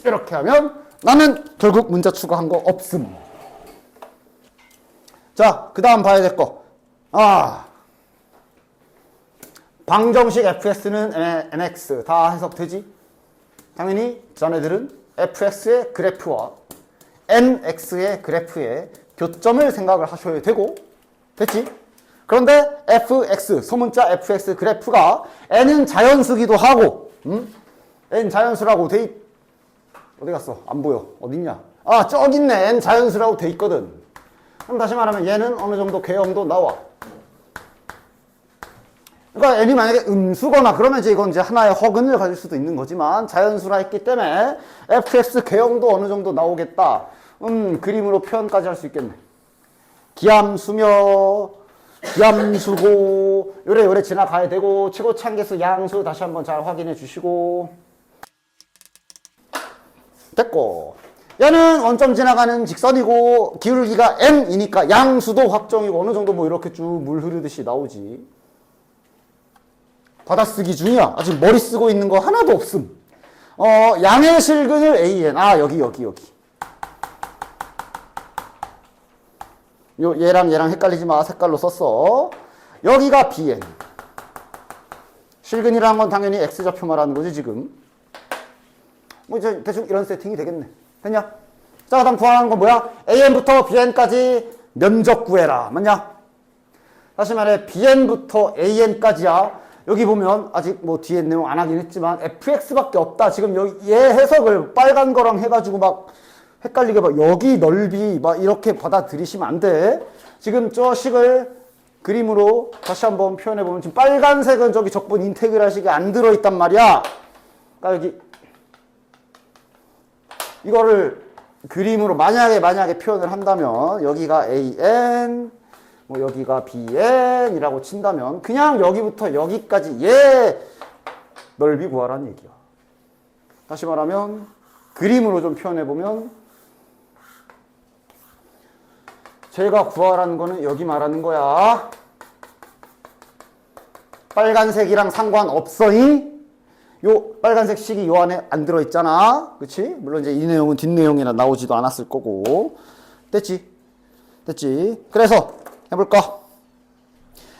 이렇게 하면 나는 결국 문자 추가한 거 없음. 자, 그 다음 봐야 될 거. 방정식 fx는 nx 다 해석되지? 당연히 자네들은 fx의 그래프와 nx의 그래프의 교점을 생각을 하셔야 되고, 됐지? 그런데 fx, 소문자 fx 그래프가 n은 자연수기도 하고, n 자연수라고 어디 갔어? 안 보여. 어딨냐? 아, 저기 있네. n 자연수라고 돼 있거든. 그럼 다시 말하면 얘는 어느 정도 개형도 나와. 그러니까 n이 만약에 음수거나 그러면 이건 이제 하나의 허근을 가질 수도 있는 거지만 자연수라 했기 때문에 fx 개형도 어느 정도 나오겠다. 그림으로 표현까지 할 수 있겠네. 기함수며 기함수고 요래 지나가야 되고 최고차항계수 양수 다시 한번 잘 확인해 주시고 됐고 얘는 원점 지나가는 직선이고 기울기가 n이니까 양수도 확정이고 어느 정도 뭐 이렇게 쭉 물 흐르듯이 나오지. 받아쓰기 중이야. 아직 머리 쓰고 있는 거 하나도 없음. 양의 실근을 an. 아, 여기. 얘랑 헷갈리지 마. 색깔로 썼어. 여기가 bn. 실근이라는 건 당연히 x좌표 말하는 거지, 지금. 뭐, 이제 대충 이런 세팅이 되겠네. 됐냐? 자, 그다음 구하는 건 뭐야? an부터 bn까지 면적 구해라. 맞냐? 다시 말해, bn부터 an까지야. 여기 보면 아직 뭐 뒤에 내용 안 하긴 했지만 fx밖에 없다. 지금 여기 얘 해석을 빨간 거랑 해가지고 막 헷갈리게 막 여기 넓이 막 이렇게 받아들이시면 안 돼. 지금 저 식을 그림으로 다시 한번 표현해 보면 지금 빨간색은 저기 적분 인테그랄 식이 안 들어있단 말이야. 그러니까 여기 이거를 그림으로 만약에 표현을 한다면 여기가 an 뭐 여기가 bn이라고 친다면 그냥 여기부터 여기까지 얘 넓이 구하라는 얘기야. 다시 말하면 그림으로 좀 표현해보면 제가 구하라는 거는 여기 말하는 거야. 빨간색이랑 상관없어이 요 빨간색 식이 요 안에 안 들어있잖아. 그치? 물론 이제 이 내용은 뒷내용이나 나오지도 않았을 거고. 됐지? 그래서 해볼까?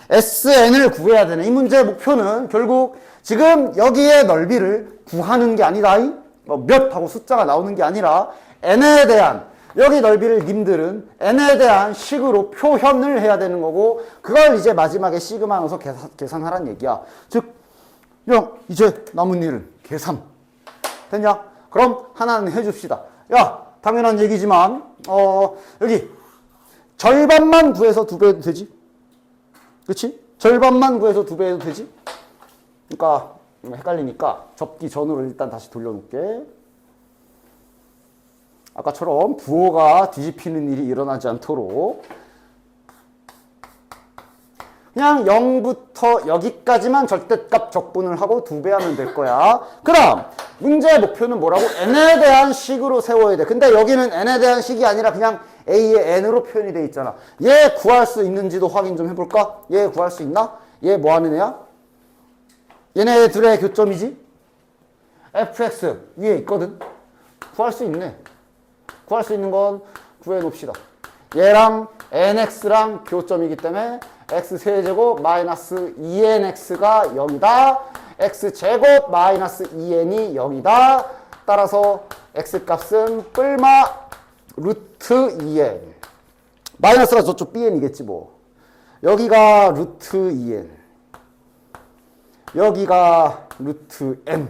SN을 구해야 되네. 이 문제의 목표는 결국 지금 여기의 넓이를 구하는 게 아니다. 몇 하고 숫자가 나오는 게 아니라 n에 대한 여기 넓이를 님들은 n에 대한 식으로 표현을 해야 되는 거고 그걸 이제 마지막에 시그마 넣어서 계산하라는 얘기야. 즉 형 이제 남은 일은 계산. 됐냐? 그럼 하나는 해줍시다. 야 당연한 얘기지만 여기 절반만 구해서 2배 해도 되지? 그치? 절반만 구해서 2배 해도 되지? 그러니까 헷갈리니까 접기 전으로 일단 다시 돌려놓을게. 아까처럼 부호가 뒤집히는 일이 일어나지 않도록 그냥 0부터 여기까지만 절대값 적분을 하고 2배 하면 될 거야. 그럼 문제의 목표는 뭐라고? n에 대한 식으로 세워야 돼. 근데 여기는 n에 대한 식이 아니라 그냥 a의 n으로 표현이 돼 있잖아. 얘 구할 수 있는지도 확인 좀 해볼까? 얘 구할 수 있나? 얘 뭐 하는 애야? 얘네들의 교점이지? fx 위에 있거든. 구할 수 있네. 구할 수 있는 건 구해놓읍시다. 얘랑 nx랑 교점이기 때문에 x세제곱 마이너스 2nx가 0이다. x제곱 마이너스 2n이 0이다. 따라서 x값은 뿔마 루트 2n. 마이너스가 저쪽 bn이겠지 뭐. 여기가 루트 2n. 여기가 루트 n.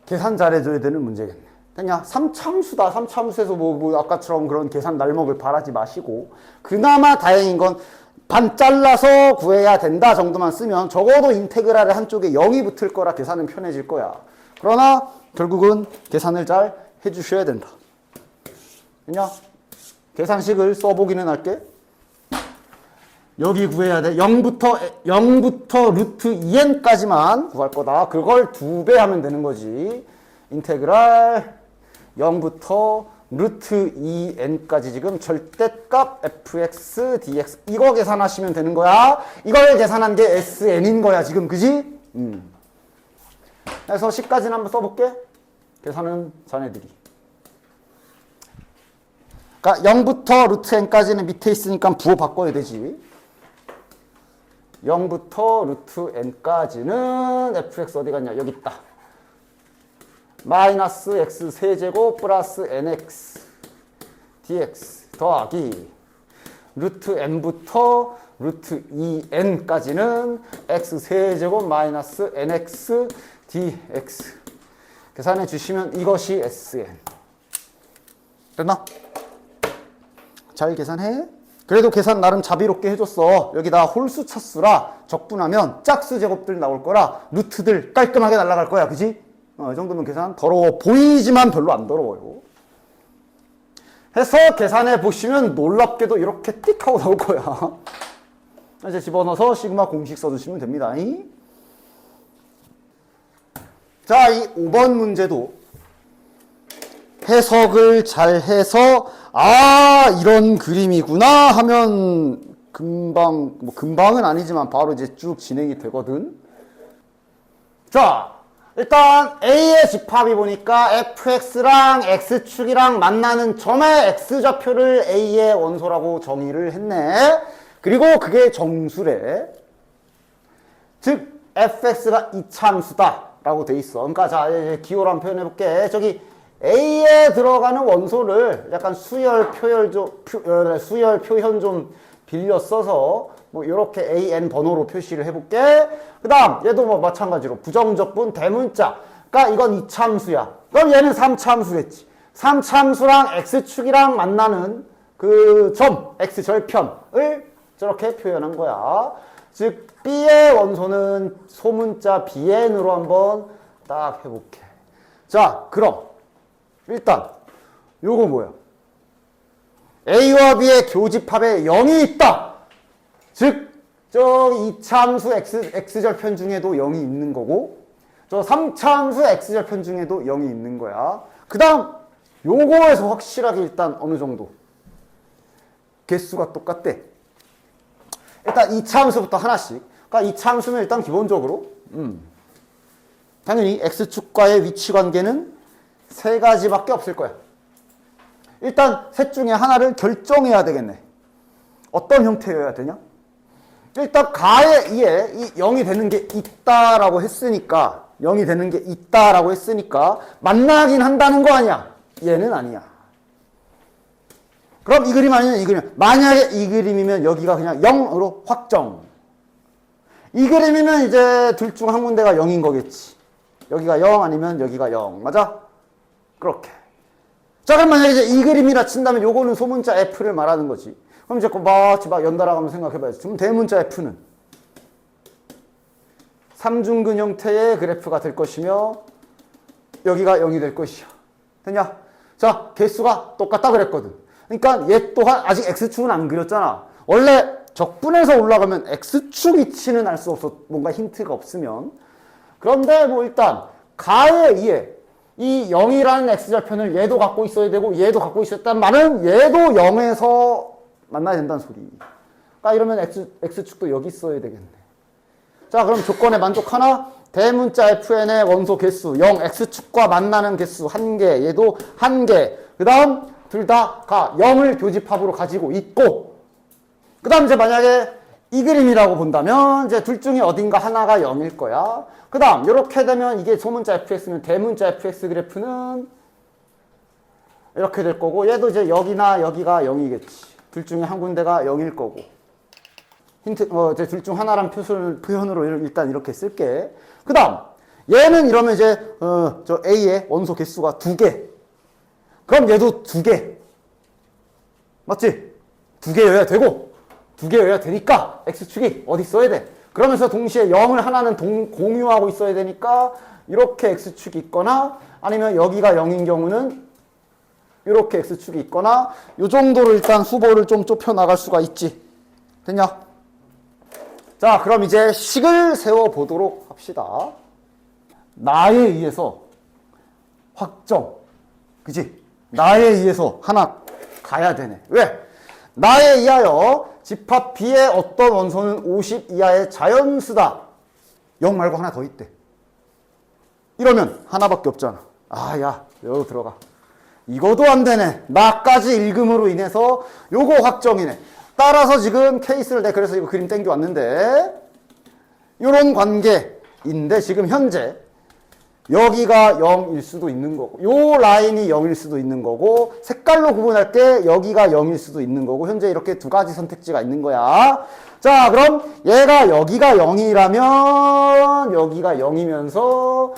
계산 잘해줘야 되는 문제겠네. 됐냐? 3참수다. 3참수에서 뭐 아까처럼 그런 계산 날먹을 바라지 마시고 그나마 다행인 건 반 잘라서 구해야 된다 정도만 쓰면 적어도 인테그랄의 한쪽에 0이 붙을 거라 계산은 편해질 거야. 그러나 결국은 계산을 잘 해주셔야 된다. 됐냐? 계산식을 써보기는 할게. 여기 구해야 돼. 0부터 루트 2n까지만 구할 거다. 그걸 2배 하면 되는 거지. 인테그랄 0부터 루트 2n까지 지금 절대값 fx dx 이거 계산하시면 되는 거야. 이걸 계산한 게 sn인 거야 지금. 그지? 그래서 10까지는 한번 써볼게. 계산은 자네들이. 그러니까 0부터 루트 n까지는 밑에 있으니까 부호 바꿔야 되지. 0부터 루트 n까지는 fx 어디 갔냐? 여기 있다. 마이너스 x 세제곱 플러스 nx dx 더하기 루트 n부터 루트 2n까지는 x 세제곱 마이너스 nx dx 계산해 주시면 이것이 Sn. 됐나? 잘 계산해. 그래도 계산 나름 자비롭게 해줬어. 여기다 홀수 차수라 적분하면 짝수 제곱들 나올 거라 루트들 깔끔하게 날아갈 거야. 그지? 이 정도면 계산 더러워 보이지만 별로 안 더러워요. 해서 계산해 보시면 놀랍게도 이렇게 띡 하고 나올 거야. 이제 집어넣어서 시그마 공식 써주시면 됩니다. 자, 이 5번 문제도 해석을 잘 해서 이런 그림이구나 하면 금방, 뭐 금방은 아니지만 바로 이제 쭉 진행이 되거든. 자, 일단 A의 집합이 보니까 fx랑 x축이랑 만나는 점의 x좌표를 A의 원소라고 정의를 했네. 그리고 그게 정수래. 즉 fx가 이참수다 라고 돼 있어. 그러니까 자, 이제 기호로 한번 표현해 볼게. 저기 A에 들어가는 원소를 약간 수열 표현 좀 빌려 써서 뭐 이렇게 AN 번호로 표시를 해볼게. 그 다음 얘도 뭐 마찬가지로 부정적분 대문자. 그러니까 이건 이참수야. 그럼 얘는 3참수겠지. 3참수랑 x축이랑 만나는 그 점 x절편을 저렇게 표현한 거야. 즉 B의 원소는 소문자 BN으로 한번 딱 해볼게. 자, 그럼 일단 요거 뭐야? A와 B의 교집합에 0이 있다. 즉 저 이참수 x절편 중에도 0이 있는 거고 저 3참수 x절편 중에도 0이 있는 거야. 그 다음 요거에서 확실하게 일단 어느 정도 개수가 똑같대. 일단 이참수부터 하나씩. 그러니까 이참수는 일단 기본적으로 당연히 x축과의 위치관계는 세 가지밖에 없을 거야. 일단 셋 중에 하나를 결정해야 되겠네. 어떤 형태여야 되냐? 일단 가에 의해 이 0이 되는 게 있다라고 했으니까 0이 되는 게 있다라고 했으니까 만나긴 한다는 거 아니야? 얘는 아니야. 그럼 이 그림 아니면 이 그림. 만약에 이 그림이면 여기가 그냥 0으로 확정. 이 그림이면 이제 둘 중 한 군데가 0인 거겠지. 여기가 0 아니면 여기가 0. 맞아? 그렇게. 자, 그럼 만약에 이제 이 그림이라 친다면 요거는 소문자 F를 말하는 거지. 그럼 이제 막 연달아 가면서 생각해봐야지. 그럼 대문자 F는 3중근 형태의 그래프가 될 것이며 여기가 0이 될 것이야. 됐냐? 자, 개수가 똑같다 그랬거든. 그러니까 얘 또한 아직 X축은 안 그렸잖아. 원래 적분에서 올라가면 X축 위치는 알 수 없어. 뭔가 힌트가 없으면. 그런데 뭐 일단 가에 의해 이 0이라는 X절편을 얘도 갖고 있어야 되고 얘도 갖고 있었단 말은 얘도 0에서 만나야 된다는 소리. 그러니까 이러면 X축도 여기 있어야 되겠네. 자, 그럼 조건에 만족하나? 대문자 FN의 원소 개수 0, X축과 만나는 개수 1개, 얘도 1개. 그 다음 둘 다 0을 교집합으로 가지고 있고 그 다음 이제 만약에 이 그림이라고 본다면 이제 둘 중에 어딘가 하나가 0일 거야. 그 다음 이렇게 되면 이게 소문자 fx면 대문자 fx 그래프는 이렇게 될 거고 얘도 이제 여기나 여기가 0이겠지. 둘 중에 한 군데가 0일 거고 힌트 이제 둘 중 하나란 표현으로 일단 이렇게 쓸게. 그 다음 얘는 이러면 이제 저 A의 원소 개수가 2개. 그럼 얘도 2개. 맞지? 2개여야 되고 2개여야 되니까 X축이 어디 있어야 돼? 그러면서 동시에 0을 하나는 공유하고 있어야 되니까 이렇게 X축이 있거나 아니면 여기가 0인 경우는 이렇게 X축이 있거나 이 정도로 일단 후보를 좀 좁혀 나갈 수가 있지. 됐냐? 자, 그럼 이제 식을 세워보도록 합시다. 나에 의해서 확정. 그치? 나에 의해서 하나 가야 되네. 왜? 나에 의하여 집합 B의 어떤 원소는 50 이하의 자연수다. 0 말고 하나 더 있대. 이러면 하나밖에 없잖아. 야, 여기 들어가. 이거도 안 되네. 나까지 읽음으로 인해서 요거 확정이네. 따라서 지금 케이스를 그래서 이거 그림 땡겨 왔는데 요런 관계인데 지금 현재 여기가 0일 수도 있는 거고 요 라인이 0일 수도 있는 거고 색깔로 구분할게 여기가 0일 수도 있는 거고 현재 이렇게 두 가지 선택지가 있는 거야. 자, 그럼 얘가 여기가 0이라면 여기가 0이면서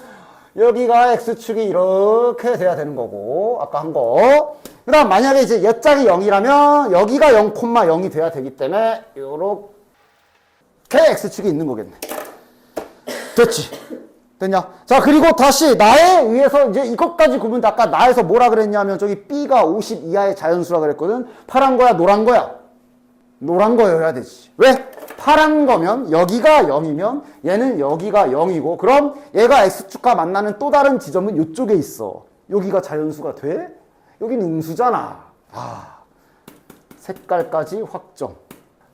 여기가 x축이 이렇게 돼야 되는 거고, 아까 한 거. 그 다음 만약에 이제 여짝이 0이라면 여기가 0,0이 돼야 되기 때문에 요렇게 x축이 있는 거겠네. 됐지? 됐냐? 자, 그리고 다시 나에 의해서 이제 이것까지 구분돼. 아까 나에서 뭐라 그랬냐면 저기 b가 50 이하의 자연수라 그랬거든. 파란 거야, 노란 거야? 노란 거여야 되지. 왜? 파란 거면 여기가 0이면 얘는 여기가 0이고, 그럼 얘가 x축과 만나는 또 다른 지점은 이쪽에 있어. 여기가 자연수가 돼? 여기는 음수잖아. 아, 색깔까지 확정.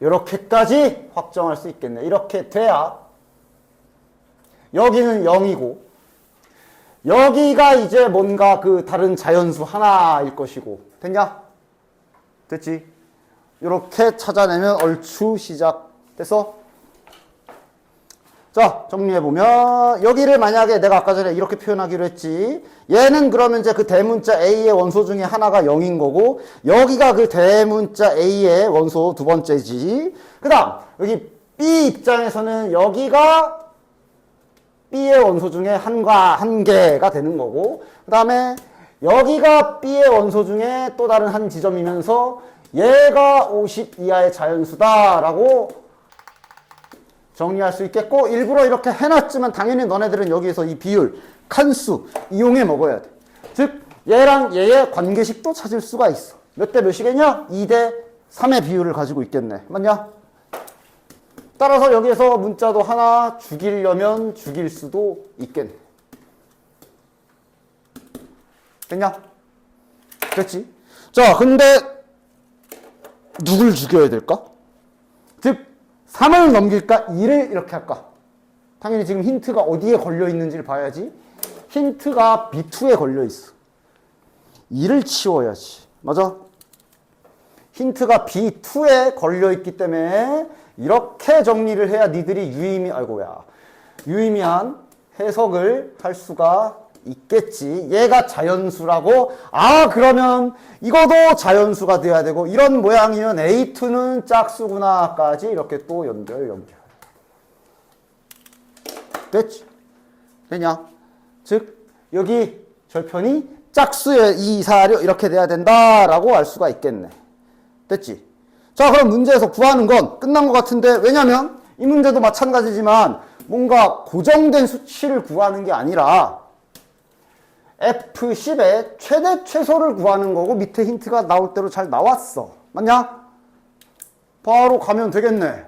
이렇게까지 확정할 수 있겠네. 이렇게 돼야 여기는 0이고 여기가 이제 뭔가 그 다른 자연수 하나일 것이고. 됐냐? 됐지? 이렇게 찾아내면 얼추 시작됐어? 자, 정리해보면 여기를 만약에 내가 아까 전에 이렇게 표현하기로 했지. 얘는 그러면 이제 그 대문자 A의 원소 중에 하나가 0인 거고, 여기가 그 대문자 A의 원소 두 번째지. 그 다음 여기 B 입장에서는 여기가 B의 원소 중에 한 개가 되는 거고, 그 다음에 여기가 B의 원소 중에 또 다른 한 지점이면서 얘가 50 이하의 자연수다라고 정리할 수 있겠고, 일부러 이렇게 해놨지만 당연히 너네들은 여기에서 이 비율, 칸수 이용해 먹어야 돼. 즉 얘랑 얘의 관계식도 찾을 수가 있어. 몇 대 몇이겠냐? 2대 3의 비율을 가지고 있겠네. 맞냐? 따라서 여기에서 문자도 하나 죽이려면 죽일 수도 있겠네. 됐냐? 됐지? 자, 근데 누굴 죽여야 될까? 즉 3을 넘길까? 2를 이렇게 할까? 당연히 지금 힌트가 어디에 걸려 있는지를 봐야지. 힌트가 B2에 걸려 있어. 2를 치워야지. 맞아? 힌트가 B2에 걸려 있기 때문에 이렇게 정리를 해야 니들이 유의미한 해석을 할 수가 있겠지. 얘가 자연수라고, 아 그러면 이것도 자연수가 돼야 되고, 이런 모양이면 A2는 짝수구나 까지 이렇게 또 연결 됐지? 되냐? 즉 여기 절편이 짝수의 이 사료 이렇게 돼야 된다라고 알 수가 있겠네. 됐지? 자, 그럼 문제에서 구하는 건 끝난 것 같은데, 왜냐면 이 문제도 마찬가지지만 뭔가 고정된 수치를 구하는 게 아니라 F10의 최대 최소를 구하는 거고, 밑에 힌트가 나올 대로 잘 나왔어. 맞냐? 바로 가면 되겠네.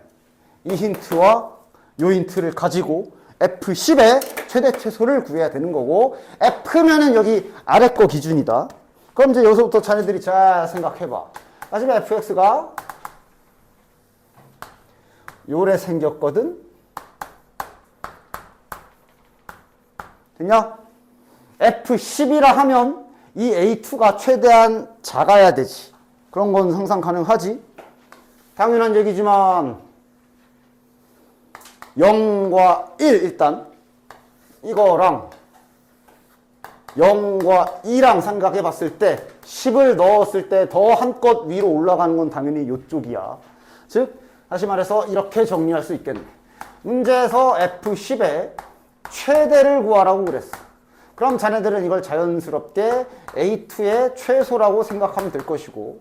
이 힌트와 이 힌트를 가지고 F10의 최대 최소를 구해야 되는 거고, F면은 여기 아래 거 기준이다. 그럼 이제 여기서부터 자네들이 잘 생각해봐. 마지막 fx가 요래 생겼거든? 됐냐? F10이라 하면 이 A2가 최대한 작아야 되지. 그런 건 상상 가능하지. 당연한 얘기지만 0과 1 일단 이거랑 0과 2랑 생각해 봤을 때 10을 넣었을 때 더 한껏 위로 올라가는 건 당연히 이쪽이야. 즉 다시 말해서 이렇게 정리할 수 있겠네. 문제에서 F10의 최대를 구하라고 그랬어. 그럼 자네들은 이걸 자연스럽게 A2의 최소라고 생각하면 될 것이고,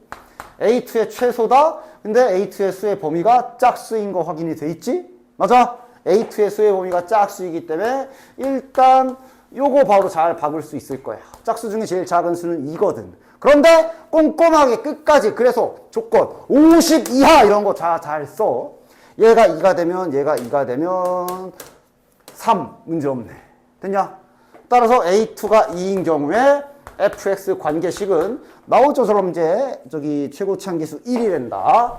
A2의 최소다? 근데 A2의 수의 범위가 짝수인 거 확인이 돼 있지? 맞아? A2의 수의 범위가 짝수이기 때문에 일단 요거 바로 잘 박을 수 있을 거야. 짝수 중에 제일 작은 수는 2거든. 그런데 꼼꼼하게 끝까지, 그래서 조건 50 이하 이런 거 잘 써. 얘가 2가 되면 얘가 2가 되면 3 문제 없네. 됐냐? 따라서 A2가 2인 경우에 fx 관계식은 나오죠처럼 이제 저기 최고치 한계수 1이 된다.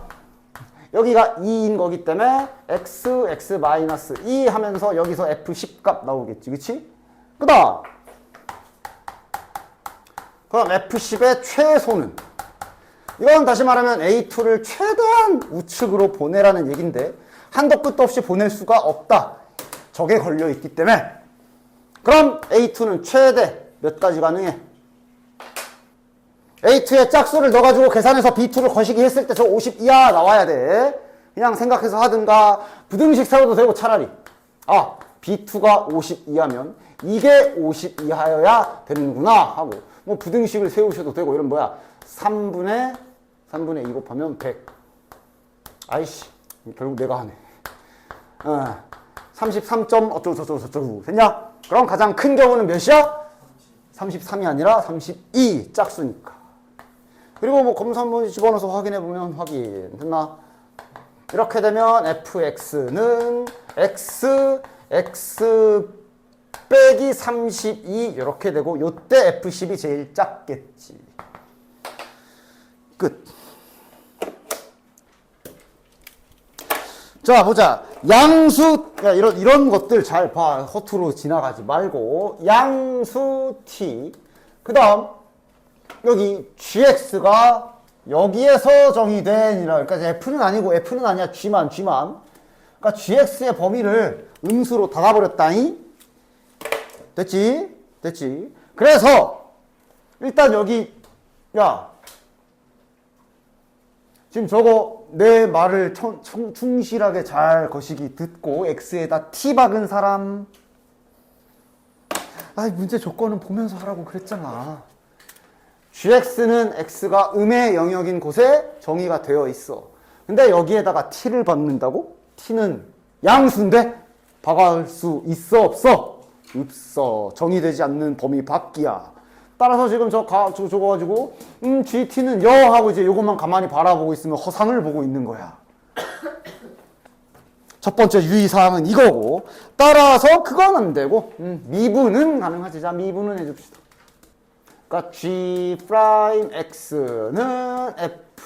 여기가 2인 거기 때문에 x-2 하면서 여기서 f10 값 나오겠지. 그치? 그럼 F10의 최소는, 이건 다시 말하면 A2를 최대한 우측으로 보내라는 얘기인데 한도 끝도 없이 보낼 수가 없다. 저게 걸려있기 때문에 그럼 A2는 최대 몇 가지 가능해? A2의 짝수를 넣어가지고 계산해서 B2를 거시기 했을 때 저 50 이하 나와야 돼. 그냥 생각해서 하든가 부등식 세워도 되고 차라리 B2가 50 이하면 이게 50 이하여야 되는구나 하고 뭐 부등식을 세우셔도 되고 이런 뭐야 3분의 2 곱하면 100 아이씨 결국 내가 하네 33. 어쩌고 됐냐? 그럼 가장 큰 경우는 몇이야? 33이 아니라 32 짝수니까. 그리고 뭐 검사 한번 집어넣어서 확인해보면 확인 됐나? 이렇게 되면 fx는 x 빼기 32 이렇게 되고 요때 f10이 제일 작겠지. 끝. 자 보자. 양수 야, 이런 것들 잘 봐. 허투루 지나가지 말고 양수 t 그 다음 여기 gx가 여기에서 정의된 그러니까 f는 아니고 f는 아니야 g만 그러니까 gx의 범위를 음수로 닫아버렸다니. 됐지. 그래서 일단 여기 야 지금 저거 내 말을 충실하게 잘 거시기 듣고 x에다 t 박은 사람. 문제 조건은 보면서 하라고 그랬잖아. gx는 x가 음의 영역인 곳에 정의가 되어 있어. 근데 여기에다가 t를 박는다고? t는 양수인데 박을 수 있어 없어? 없어. 정의되지 않는 범위 밖이야. 따라서 지금 저거 가지고 GT는 여 하고 이제 요것만 가만히 바라보고 있으면 허상을 보고 있는 거야. 첫 번째 유의사항은 이거고 따라서 그건 안 되고 미분은 가능하지. 자 미분은 해줍시다. 그러니까 G 프라임 X는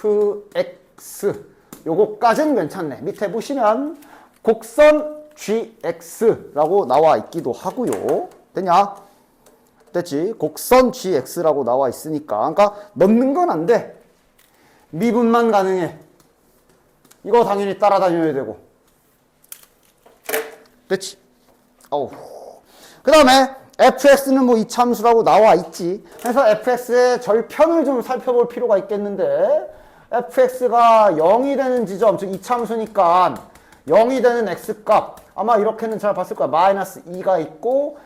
FX 요거까지는 괜찮네. 밑에 보시면 곡선 GX라고 나와 있기도 하고요. 됐냐? 됐지? 곡선 GX라고 나와 있으니까. 그러니까 넣는 건 안 돼. 미분만 가능해. 이거 당연히 따라다녀야 되고. 됐지? 그 다음에 fx는 뭐 이참수라고 나와 있지. 그래서 fx의 절편을 좀 살펴볼 필요가 있겠는데 fx가 0이 되는 지점, 즉 이참수니까 0이 되는 x값 아마 이렇게는 잘 봤을 거야. 마이너스 2가 있고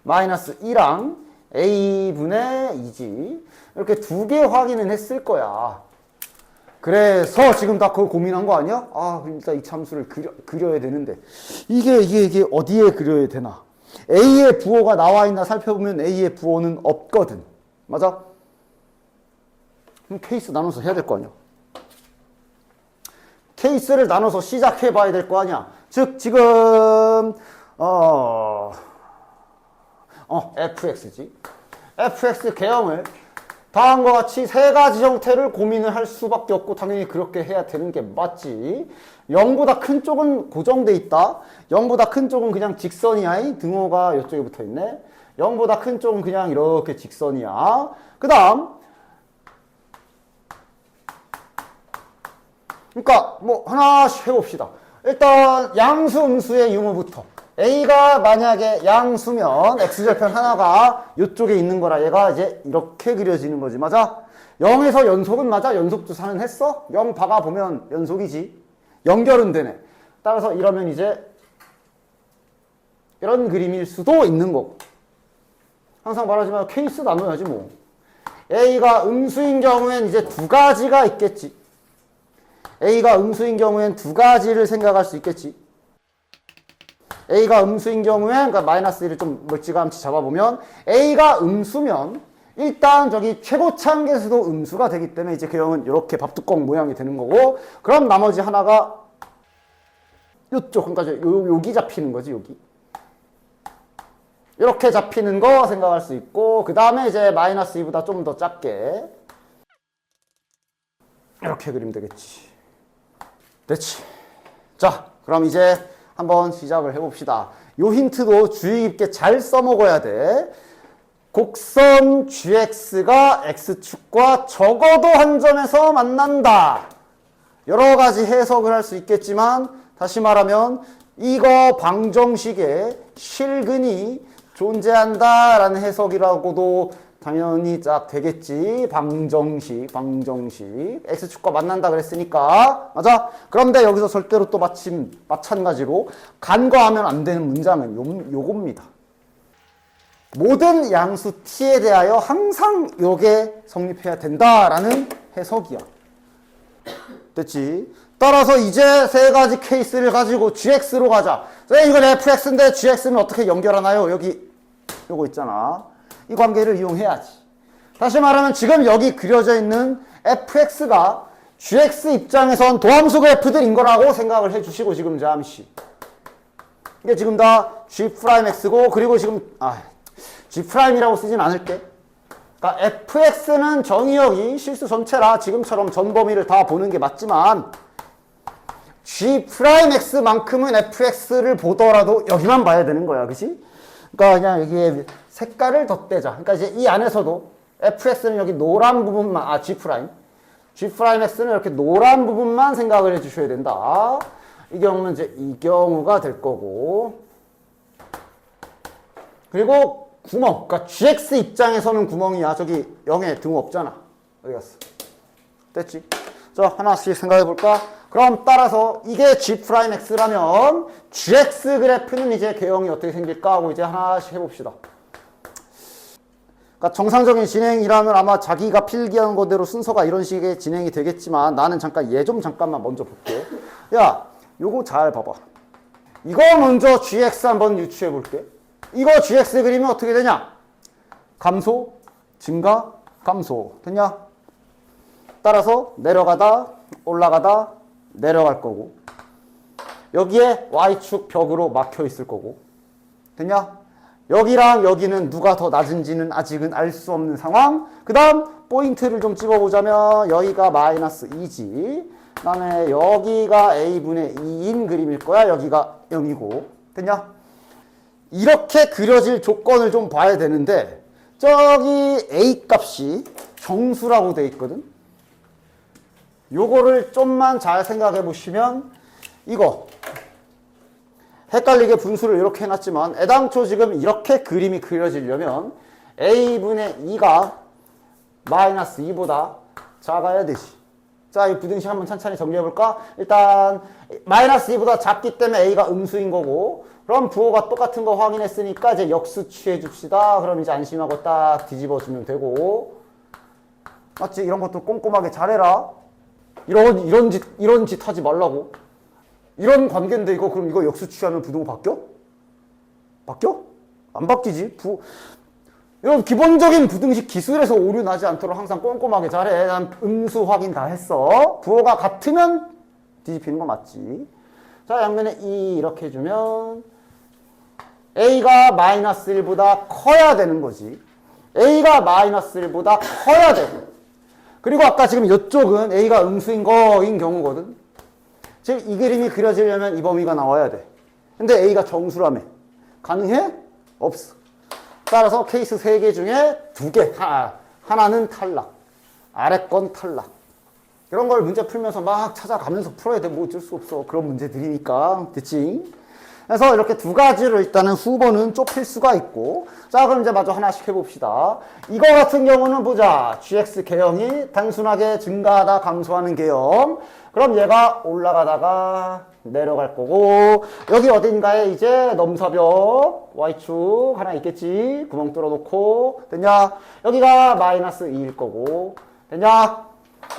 마이너스 2랑 a분의 2지. 이렇게 두 개 확인은 했을 거야. 그래서 지금 다 그걸 고민한 거 아니야? 일단 이 참수를 그려야 되는데 이게 어디에 그려야 되나? a의 부호가 나와 있나 살펴보면 a의 부호는 없거든. 맞아? 그럼 케이스 나눠서 해야 될 거 아니야? 케이스를 나눠서 시작해 봐야 될 거 아니야? 즉 지금 fx지. fx 개형을 다음과 같이 세 가지 형태를 고민을 할 수밖에 없고 당연히 그렇게 해야 되는 게 맞지. 0보다 큰 쪽은 고정돼 있다. 0보다 큰 쪽은 그냥 직선이야. 등호가 이쪽에 붙어 있네. 0보다 큰 쪽은 그냥 이렇게 직선이야. 그 다음 그러니까 뭐 하나씩 해봅시다. 일단 양수 음수의 유무부터. a가 만약에 양수면 x절편 하나가 이쪽에 있는 거라 얘가 이제 이렇게 그려지는 거지. 맞아? 0에서 연속은 맞아? 연속주사는 했어? 0 박아보면 연속이지. 연결은 되네. 따라서 이러면 이제 이런 그림일 수도 있는 거고. 항상 말하지만 케이스 나눠야지 뭐. a가 음수인 경우엔 이제 두 가지가 있겠지. a가 음수인 경우엔 두 가지를 생각할 수 있겠지. a가 음수인 경우엔 그러니까 마이너스 1을 좀 멀찌감치 잡아보면 a가 음수면 일단 저기 최고차항계수도 음수가 되기 때문에 이제 그 형은 이렇게 밥뚜껑 모양이 되는 거고 그럼 나머지 하나가 요쪽 그러니까 여기 잡히는 거지. 여기 이렇게 잡히는 거 생각할 수 있고 그 다음에 이제 마이너스 2보다 좀 더 작게 이렇게 그리면 되겠지. 됐지. 자 그럼 이제 한번 시작을 해봅시다. 요 힌트도 주의 깊게 잘 써먹어야 돼. 곡선 gx가 x축과 적어도 한 점에서 만난다. 여러 가지 해석을 할 수 있겠지만 다시 말하면 이거 방정식에 실근이 존재한다라는 해석이라고도 당연히 짝 되겠지. 방정식. x축과 만난다 그랬으니까. 맞아? 그런데 여기서 절대로 또 마찬가지로 간과하면 안 되는 문장은 요겁니다. 모든 양수 t에 대하여 항상 요게 성립해야 된다라는 해석이야. 됐지? 따라서 이제 세 가지 케이스를 가지고 gx로 가자. 이건 fx인데 gx는 어떻게 연결하나요? 여기 요거 있잖아. 이 관계를 이용해야지. 다시 말하면 지금 여기 그려져 있는 fx가 gx 입장에선 도함수 그래프들인 거라고 생각을 해주시고 지금 잠시. 이게 지금 다 g'x고 그리고 지금 g'이라고 쓰진 않을게. 그러니까 fx는 정의역이 실수 전체라 지금처럼 전 범위를 다 보는 게 맞지만 g'x만큼은 fx를 보더라도 여기만 봐야 되는 거야. 그치? 그러니까 그냥 여기에 색깔을 덧대자. 그러니까 이제 이 안에서도 fx는 여기 노란 부분만, g'x는 이렇게 노란 부분만 생각을 해 주셔야 된다. 이 경우는 이제 이 경우가 될 거고. 그리고 구멍. 그러니까 gx 입장에서는 구멍이야. 저기 0에 등 없잖아. 어디 갔어? 됐지? 자, 하나씩 생각해 볼까? 그럼 따라서 이게 g'x라면 gx 그래프는 이제 개형이 어떻게 생길까 하고 이제 하나씩 해봅시다. 그러니까 정상적인 진행이라면 아마 자기가 필기한 거대로 순서가 이런 식의 진행이 되겠지만 나는 잠깐 잠깐만 먼저 볼게. 야, 요거 잘 봐봐. 이거 먼저 gx 한번 유추해 볼게. 이거 gx 그리면 어떻게 되냐? 감소, 증가, 감소. 됐냐? 따라서 내려가다, 올라가다, 내려갈 거고 여기에 y축 벽으로 막혀 있을 거고 됐냐? 여기랑 여기는 누가 더 낮은지는 아직은 알 수 없는 상황. 그 다음 포인트를 좀 집어보자면 여기가 마이너스 2지 그 다음에 여기가 a분의 2인 그림일 거야. 여기가 0이고 됐냐? 이렇게 그려질 조건을 좀 봐야 되는데 저기 a 값이 정수라고 돼 있거든. 요거를 좀만 잘 생각해 보시면 이거 헷갈리게 분수를 이렇게 해놨지만 애당초 지금 이렇게 그림이 그려지려면 a분의 2가 마이너스 2보다 작아야 되지. 자, 이 부등식 한번 천천히 정리해 볼까? 일단 마이너스 2보다 작기 때문에 a가 음수인 거고 그럼 부호가 똑같은 거 확인했으니까 이제 역수 취해 줍시다. 그럼 이제 안심하고 딱 뒤집어 주면 되고 맞지? 이런 것도 꼼꼼하게 잘해라. 이런 짓 하지 말라고. 이런 관계인데 이거 그럼 이거 역수 취하면 부등호 바뀌어? 바뀌어? 안 바뀌지. 이런 기본적인 부등식 기술에서 오류 나지 않도록 항상 꼼꼼하게 잘해. 난 음수 확인 다 했어. 부호가 같으면 뒤집히는 거 맞지. 자, 양면에 2 이렇게 해주면 a가 마이너스 1보다 커야 되는 거지. a가 마이너스 1보다 커야 되고 그리고 아까 지금 이쪽은 a가 음수인 거인 경우거든. 지금 이 그림이 그려지려면 이 범위가 나와야 돼. 근데 a가 정수라며. 가능해? 없어. 따라서 케이스 3개 중에 2개. 하나는 탈락. 아래 건 탈락. 이런 걸 문제 풀면서 막 찾아가면서 풀어야 돼. 뭐 어쩔 수 없어. 그런 문제들이니까. 됐지? 그래서 이렇게 두 가지를 일단은 후보는 좁힐 수가 있고 자 그럼 이제 마저 하나씩 해봅시다. 이거 같은 경우는 보자. gx 개형이 단순하게 증가하다 감소하는 개형. 그럼 얘가 올라가다가 내려갈 거고 여기 어딘가에 이제 넘사벽 y축 하나 있겠지. 구멍 뚫어놓고 됐냐? 여기가 마이너스 2일 거고 됐냐?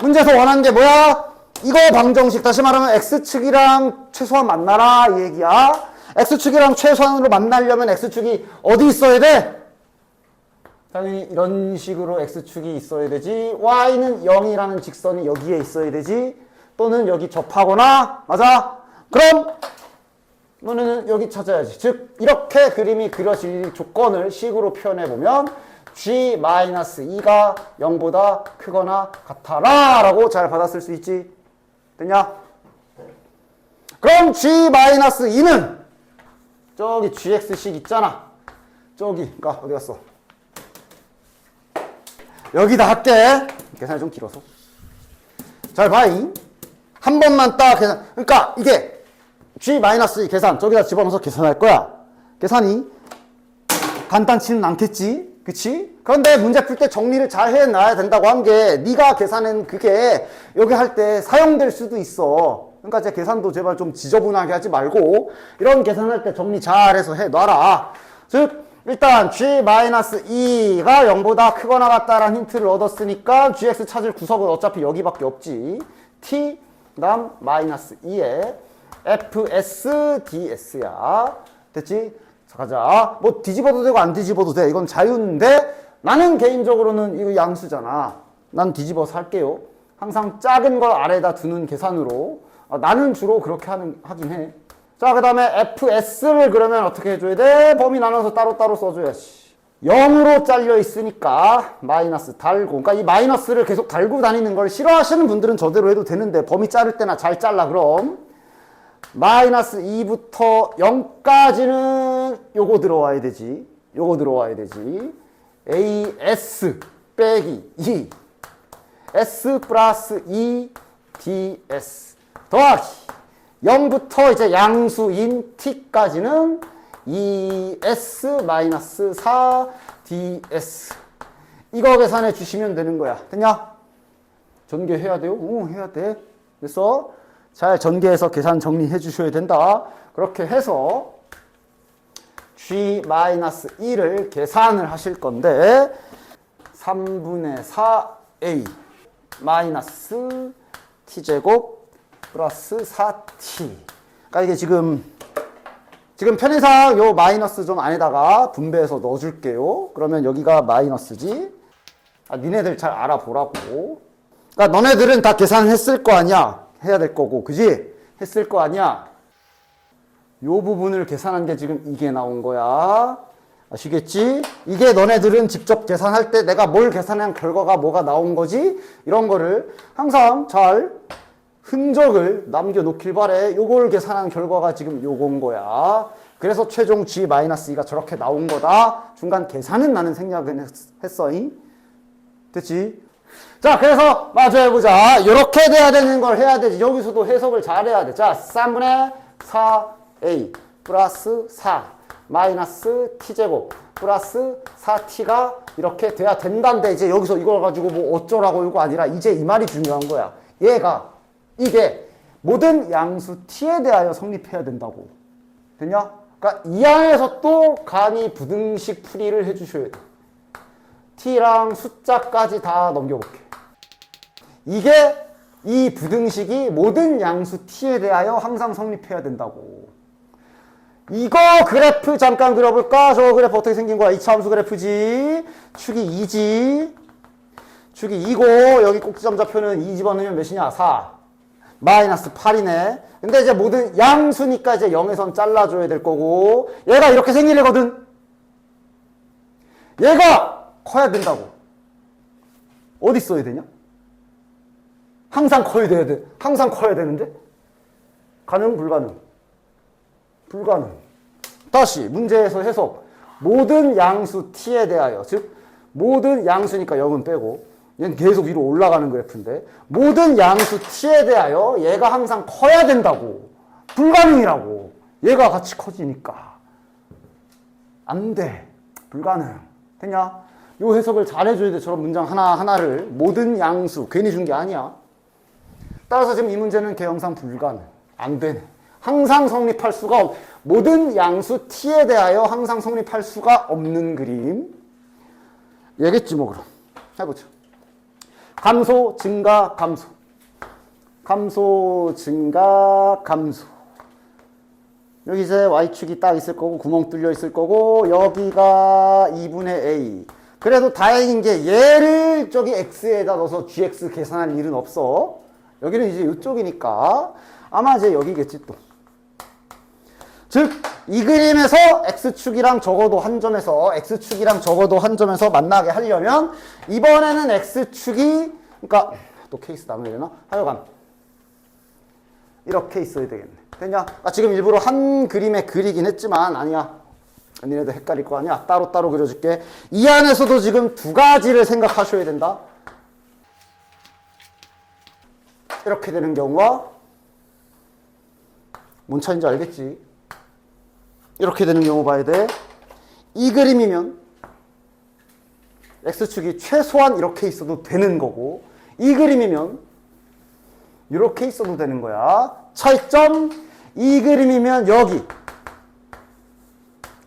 문제에서 원하는 게 뭐야? 이거 방정식 다시 말하면 x축이랑 최소한 만나라 이 얘기야. x축이랑 최소한으로 만나려면 x축이 어디 있어야 돼? 당연히 이런 식으로 x축이 있어야 되지. y는 0이라는 직선이 여기에 있어야 되지. 또는 여기 접하거나 맞아? 그럼 너는 여기 찾아야지. 즉 이렇게 그림이 그려질 조건을 식으로 표현해보면 g-2가 0보다 크거나 같아라 라고 잘 받았을 수 있지. 됐냐? 그럼 g-2는 저기 gx식 있잖아. 저기, 그러니까 어디 갔어? 여기다 할게. 계산이 좀 길어서. 잘 봐잉. 한 번만 딱 계산. 그러니까 이게 g-2 계산 저기다 집어넣어서 계산할 거야. 계산이 간단치는 않겠지? 그치? 그런데 문제 풀 때 정리를 잘 해놔야 된다고 한 게 네가 계산한 그게 여기 할 때 사용될 수도 있어. 그러니까 제 계산도 제발 좀 지저분하게 하지 말고 이런 계산할 때 정리 잘해서 해놔라. 즉 일단 g-2가 0보다 크거나 같다라는 힌트를 얻었으니까 gx 찾을 구석은 어차피 여기밖에 없지. t 그다음 마이너스 2에 fs ds야. 됐지? 자, 가자. 뭐 뒤집어도 되고 안 뒤집어도 돼. 이건 자유인데 나는 개인적으로는 이거 양수잖아. 난 뒤집어서 할게요. 항상 작은 걸 아래에다 두는 계산으로. 나는 주로 그렇게 하긴 해. 자, 그 다음에 fs를 그러면 어떻게 해줘야 돼? 범위 나눠서 따로따로 써줘야지. 0으로 잘려 있으니까 마이너스 달고, 그러니까 이 마이너스를 계속 달고 다니는 걸 싫어하시는 분들은 저대로 해도 되는데 범위 자를 때나 잘 잘라. 그럼 마이너스 2부터 0까지는 요거 들어와야 되지. 요거 들어와야 되지. as 빼기 2 s 플러스 2 ds 더하기 0부터 이제 양수인 t까지는 2s 마이너스 4 ds. 이거 계산해 주시면 되는 거야. 됐냐? 전개해야 돼요? 응, 해야 돼. 그래서 잘 전개해서 계산 정리해 주셔야 된다. 그렇게 해서 g-2를 계산을 하실 건데 3분의 4a 마이너스 t제곱 플러스 4t. 그러니까 이게 지금 편의상 요 마이너스 좀 안에다가 분배해서 넣어줄게요. 그러면 여기가 마이너스지. 니네들 잘 알아보라고. 그러니까 너네들은 다 계산했을 거 아니야. 해야 될 거고, 그지? 했을 거 아니야. 요 부분을 계산한 게 지금 이게 나온 거야. 아시겠지? 이게 너네들은 직접 계산할 때 내가 뭘 계산한 결과가 뭐가 나온 거지? 이런 거를 항상 잘 흔적을 남겨놓길 바래. 요걸 계산한 결과가 지금 요건 거야. 그래서 최종 g-2가 저렇게 나온 거다. 중간 계산은 나는 생략은 했어잉. 됐지? 자, 그래서 마저 해보자. 이렇게 돼야 되는 걸 해야 되지. 여기서도 해석을 잘 해야 돼. 자, 3분의 4a 플러스 4 마이너스 t제곱 플러스 4t가 이렇게 돼야 된다는데 이제 여기서 이걸 가지고 뭐 어쩌라고 이거 아니라 이제 이 말이 중요한 거야. 이게 모든 양수 t에 대하여 성립해야 된다고. 됐냐? 그러니까 이 안에서 또 간이 부등식 풀이를 해주셔야 돼. t랑 숫자까지 다 넘겨볼게. 이 부등식이 모든 양수 t에 대하여 항상 성립해야 된다고. 이거 그래프 잠깐 그려볼까? 저 그래프 어떻게 생긴 거야? 이차함수 그래프지. 축이 2지. 축이 2고 여기 꼭지점좌표는 2 집어넣으면 몇이냐? 4. 마이너스 8이네. 근데 이제 모든 양수니까 이제 0에선 잘라줘야 될 거고 얘가 이렇게 생긴 애거든. 얘가 커야 된다고. 어디 써야 되냐? 항상 커야 돼야 돼. 항상 커야 되는데? 가능? 불가능? 불가능. 다시 문제에서 해석. 모든 양수 t에 대하여, 즉 모든 양수니까 0은 빼고 얘는 계속 위로 올라가는 그래프인데 모든 양수 t에 대하여 얘가 항상 커야 된다고. 불가능이라고. 얘가 같이 커지니까. 안 돼. 불가능. 됐냐? 요 해석을 잘 해줘야 돼. 저런 문장 하나하나를. 모든 양수. 괜히 준 게 아니야. 따라서 지금 이 문제는 개형상 불가능. 안 되네. 항상 성립할 수가 모든 양수 t에 대하여 항상 성립할 수가 없는 그림. 얘겠지 뭐 그럼. 해보죠. 감소, 증가, 감소. 감소, 증가, 감소. 여기 이제 y축이 딱 있을 거고 구멍 뚫려 있을 거고 여기가 2분의 a. 그래도 다행인 게 얘를 저기 x에다 넣어서 gx 계산할 일은 없어. 여기는 이제 이쪽이니까 아마 이제 여기겠지 또. 즉 이 그림에서 x축이랑 적어도 한 점에서 x축이랑 적어도 한 점에서 만나게 하려면 이번에는 x축이 그러니까 또 케이스 나눠야 되나? 하여간 이렇게 있어야 되겠네. 됐냐? 지금 일부러 한 그림에 그리긴 했지만 아니야. 니네도 헷갈릴 거 아니야. 따로따로 그려줄게. 이 안에서도 지금 두 가지를 생각하셔야 된다. 이렇게 되는 경우와 뭔 차이인지 알겠지? 이렇게 되는 경우 봐야 돼. 이 그림이면 x축이 최소한 이렇게 있어도 되는 거고, 이 그림이면 이렇게 있어도 되는 거야. 차이점, 이 그림이면 여기.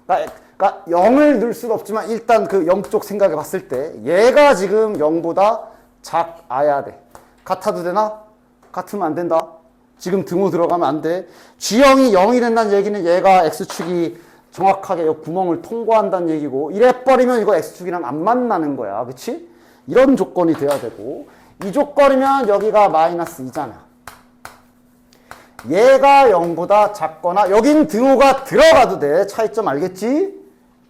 그러니까 0을 넣을 수는 없지만 일단 그 0쪽 생각해 봤을 때 얘가 지금 0보다 작아야 돼. 같아도 되나? 같으면 안 된다. 지금 등호 들어가면 안 돼. G형이 0이 된다는 얘기는 얘가 X축이 정확하게 이 구멍을 통과한다는 얘기고, 이래버리면 이거 X축이랑 안 만나는 거야. 그치? 이런 조건이 돼야 되고, 이 조건이면 여기가 마이너스 2잖아. 얘가 0보다 작거나, 여긴 등호가 들어가도 돼. 차이점 알겠지?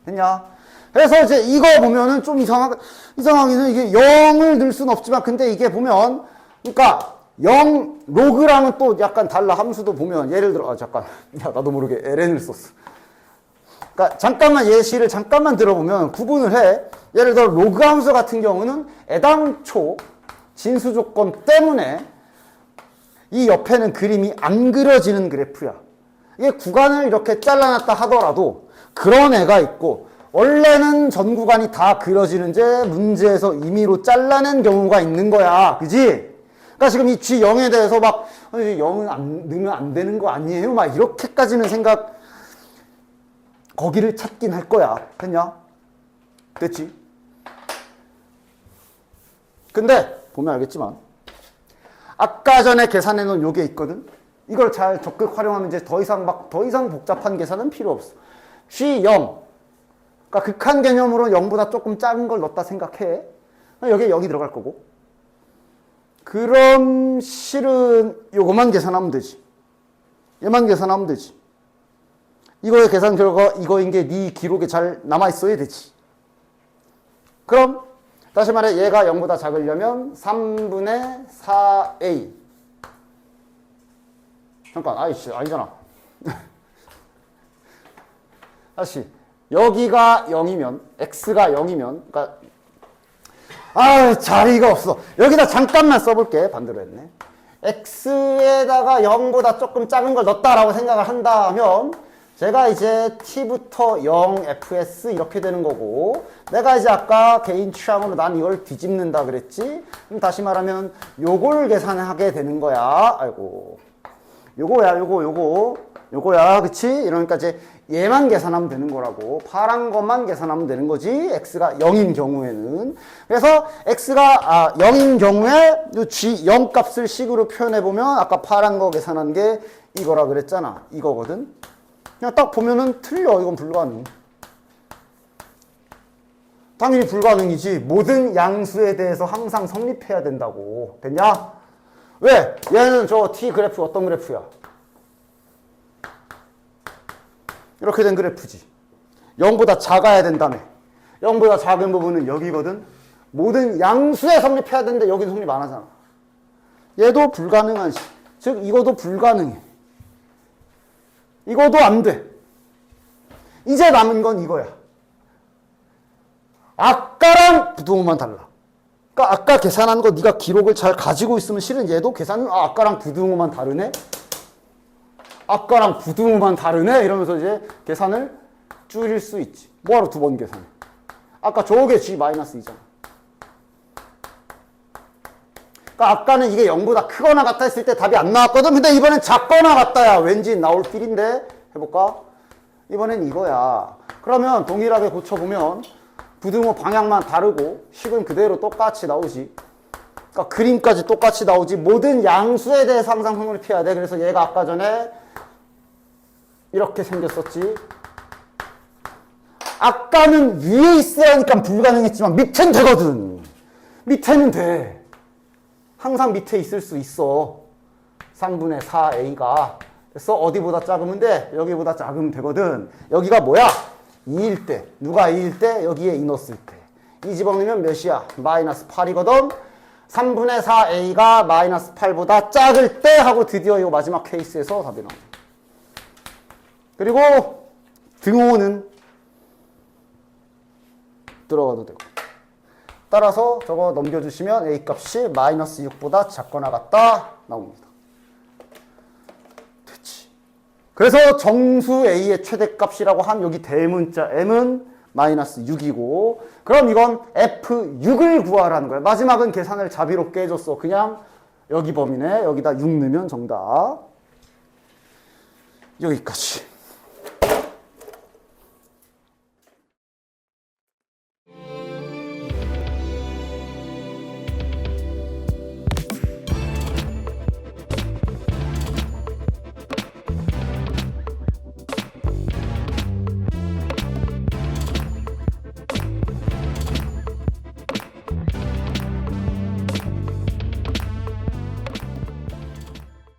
됐냐? 그래서 이제 이거 보면은 좀 이상하기는 이게 0을 넣을 수는 없지만, 근데 이게 보면, 그러니까 0, 로그랑은 또 약간 달라. 함수도 보면, 예를 들어, 잠깐. 야, 나도 모르게 ln을 썼어. 그러니까 잠깐만 예시를 잠깐만 들어보면 구분을 해. 예를 들어 로그 함수 같은 경우는 애당초 진수 조건 때문에 이 옆에는 그림이 안 그려지는 그래프야. 이게 구간을 이렇게 잘라놨다 하더라도 그런 애가 있고, 원래는 전 구간이 다 그려지는데 문제에서 임의로 잘라낸 경우가 있는 거야. 그지? 그러니까 지금 이 G0에 대해서 막 0은 넣으면 안 되는 거 아니에요? 막 이렇게까지는 생각, 거기를 찾긴 할 거야. 됐냐? 됐지? 근데 보면 알겠지만 아까 전에 계산해 놓은 요게 있거든. 이걸 잘 적극 활용하면 이제 더 이상 복잡한 계산은 필요 없어. G0. 그러니까 극한 개념으로 0보다 조금 작은 걸 넣었다 생각해. 여기에 0이 들어갈 거고. 그럼 실은 요거만 계산하면 되지. 얘만 계산하면 되지. 이거의 계산 결과 이거인 게 네 기록에 잘 남아있어야 되지. 그럼 다시 말해 얘가 0보다 작으려면 3분의 4a. 잠깐, 아이씨, 아니잖아. 다시 여기가 0이면, x가 0이면, 그러니까 자리가 없어. 여기다 잠깐만 써볼게. 반대로 했네. x에다가 0보다 조금 작은 걸 넣었다라고 생각을 한다면 제가 이제 t부터 0 fs 이렇게 되는 거고, 내가 이제 아까 개인 취향으로 난 이걸 뒤집는다 그랬지? 그럼 다시 말하면 요걸 계산하게 되는 거야. 아이고. 요거야. 그치? 이러니까 이제 얘만 계산하면 되는 거라고. 파란 것만 계산하면 되는 거지. x가 0인 경우에는. 그래서 x가 0인 경우에 요 g 0 값을 식으로 표현해 보면 아까 파란 거 계산한 게 이거라 그랬잖아. 이거거든. 그냥 딱 보면은 틀려. 이건 불가능. 당연히 불가능이지. 모든 양수에 대해서 항상 성립해야 된다고. 됐냐? 왜? 얘는 저 t 그래프 어떤 그래프야? 이렇게 된 그래프지. 0보다 작아야 된다며. 0보다 작은 부분은 여기거든. 모든 양수에 성립해야 되는데 여기는 성립 안 하잖아. 얘도 불가능한 식. 즉 이것도 불가능해. 이것도 안 돼. 이제 남은 건 이거야. 아까랑 부등호만 달라. 그러니까 아까 계산한 거 네가 기록을 잘 가지고 있으면 실은 얘도 계산은 아까랑 부등호만 다르네. 아까랑 부등호만 다르네. 이러면서 이제 계산을 줄일 수 있지. 뭐하러 두 번 계산해. 아까 저게 G-2잖아. 그러니까 아까는 이게 0보다 크거나 같다 했을 때 답이 안 나왔거든. 근데 이번엔 작거나 같다야. 왠지 나올 필인데. 해볼까? 이번엔 이거야. 그러면 동일하게 고쳐보면 부등호 방향만 다르고 식은 그대로 똑같이 나오지. 그러니까 그림까지 똑같이 나오지. 모든 양수에 대해서 항상 성립해야 돼. 그래서 얘가 아까 전에 이렇게 생겼었지. 아까는 위에 있어야 하니까 불가능했지만 밑엔 되거든. 밑에는 돼. 항상 밑에 있을 수 있어. 3분의 4a가. 그래서 어디보다 작으면 돼? 여기보다 작으면 되거든. 여기가 뭐야? 2일 때. 누가 2일 때? 여기에 2 넣었을 때. 이 집어넣으면 몇이야? 마이너스 8이거든. 3분의 4a가 마이너스 8보다 작을 때 하고 드디어 이 마지막 케이스에서 답이 나옵니다. 그리고 등호는 들어가도 되고. 따라서 저거 넘겨주시면 a 값이 마이너스 6보다 작거나 같다 나옵니다. 됐지. 그래서 정수 a의 최대값이라고 한 여기 대문자 m은 마이너스 6이고 그럼 이건 F6을 구하라는 거야. 마지막은 계산을 자비롭게 해줬어. 그냥 여기 범위네. 여기다 6 넣으면 정답. 여기까지.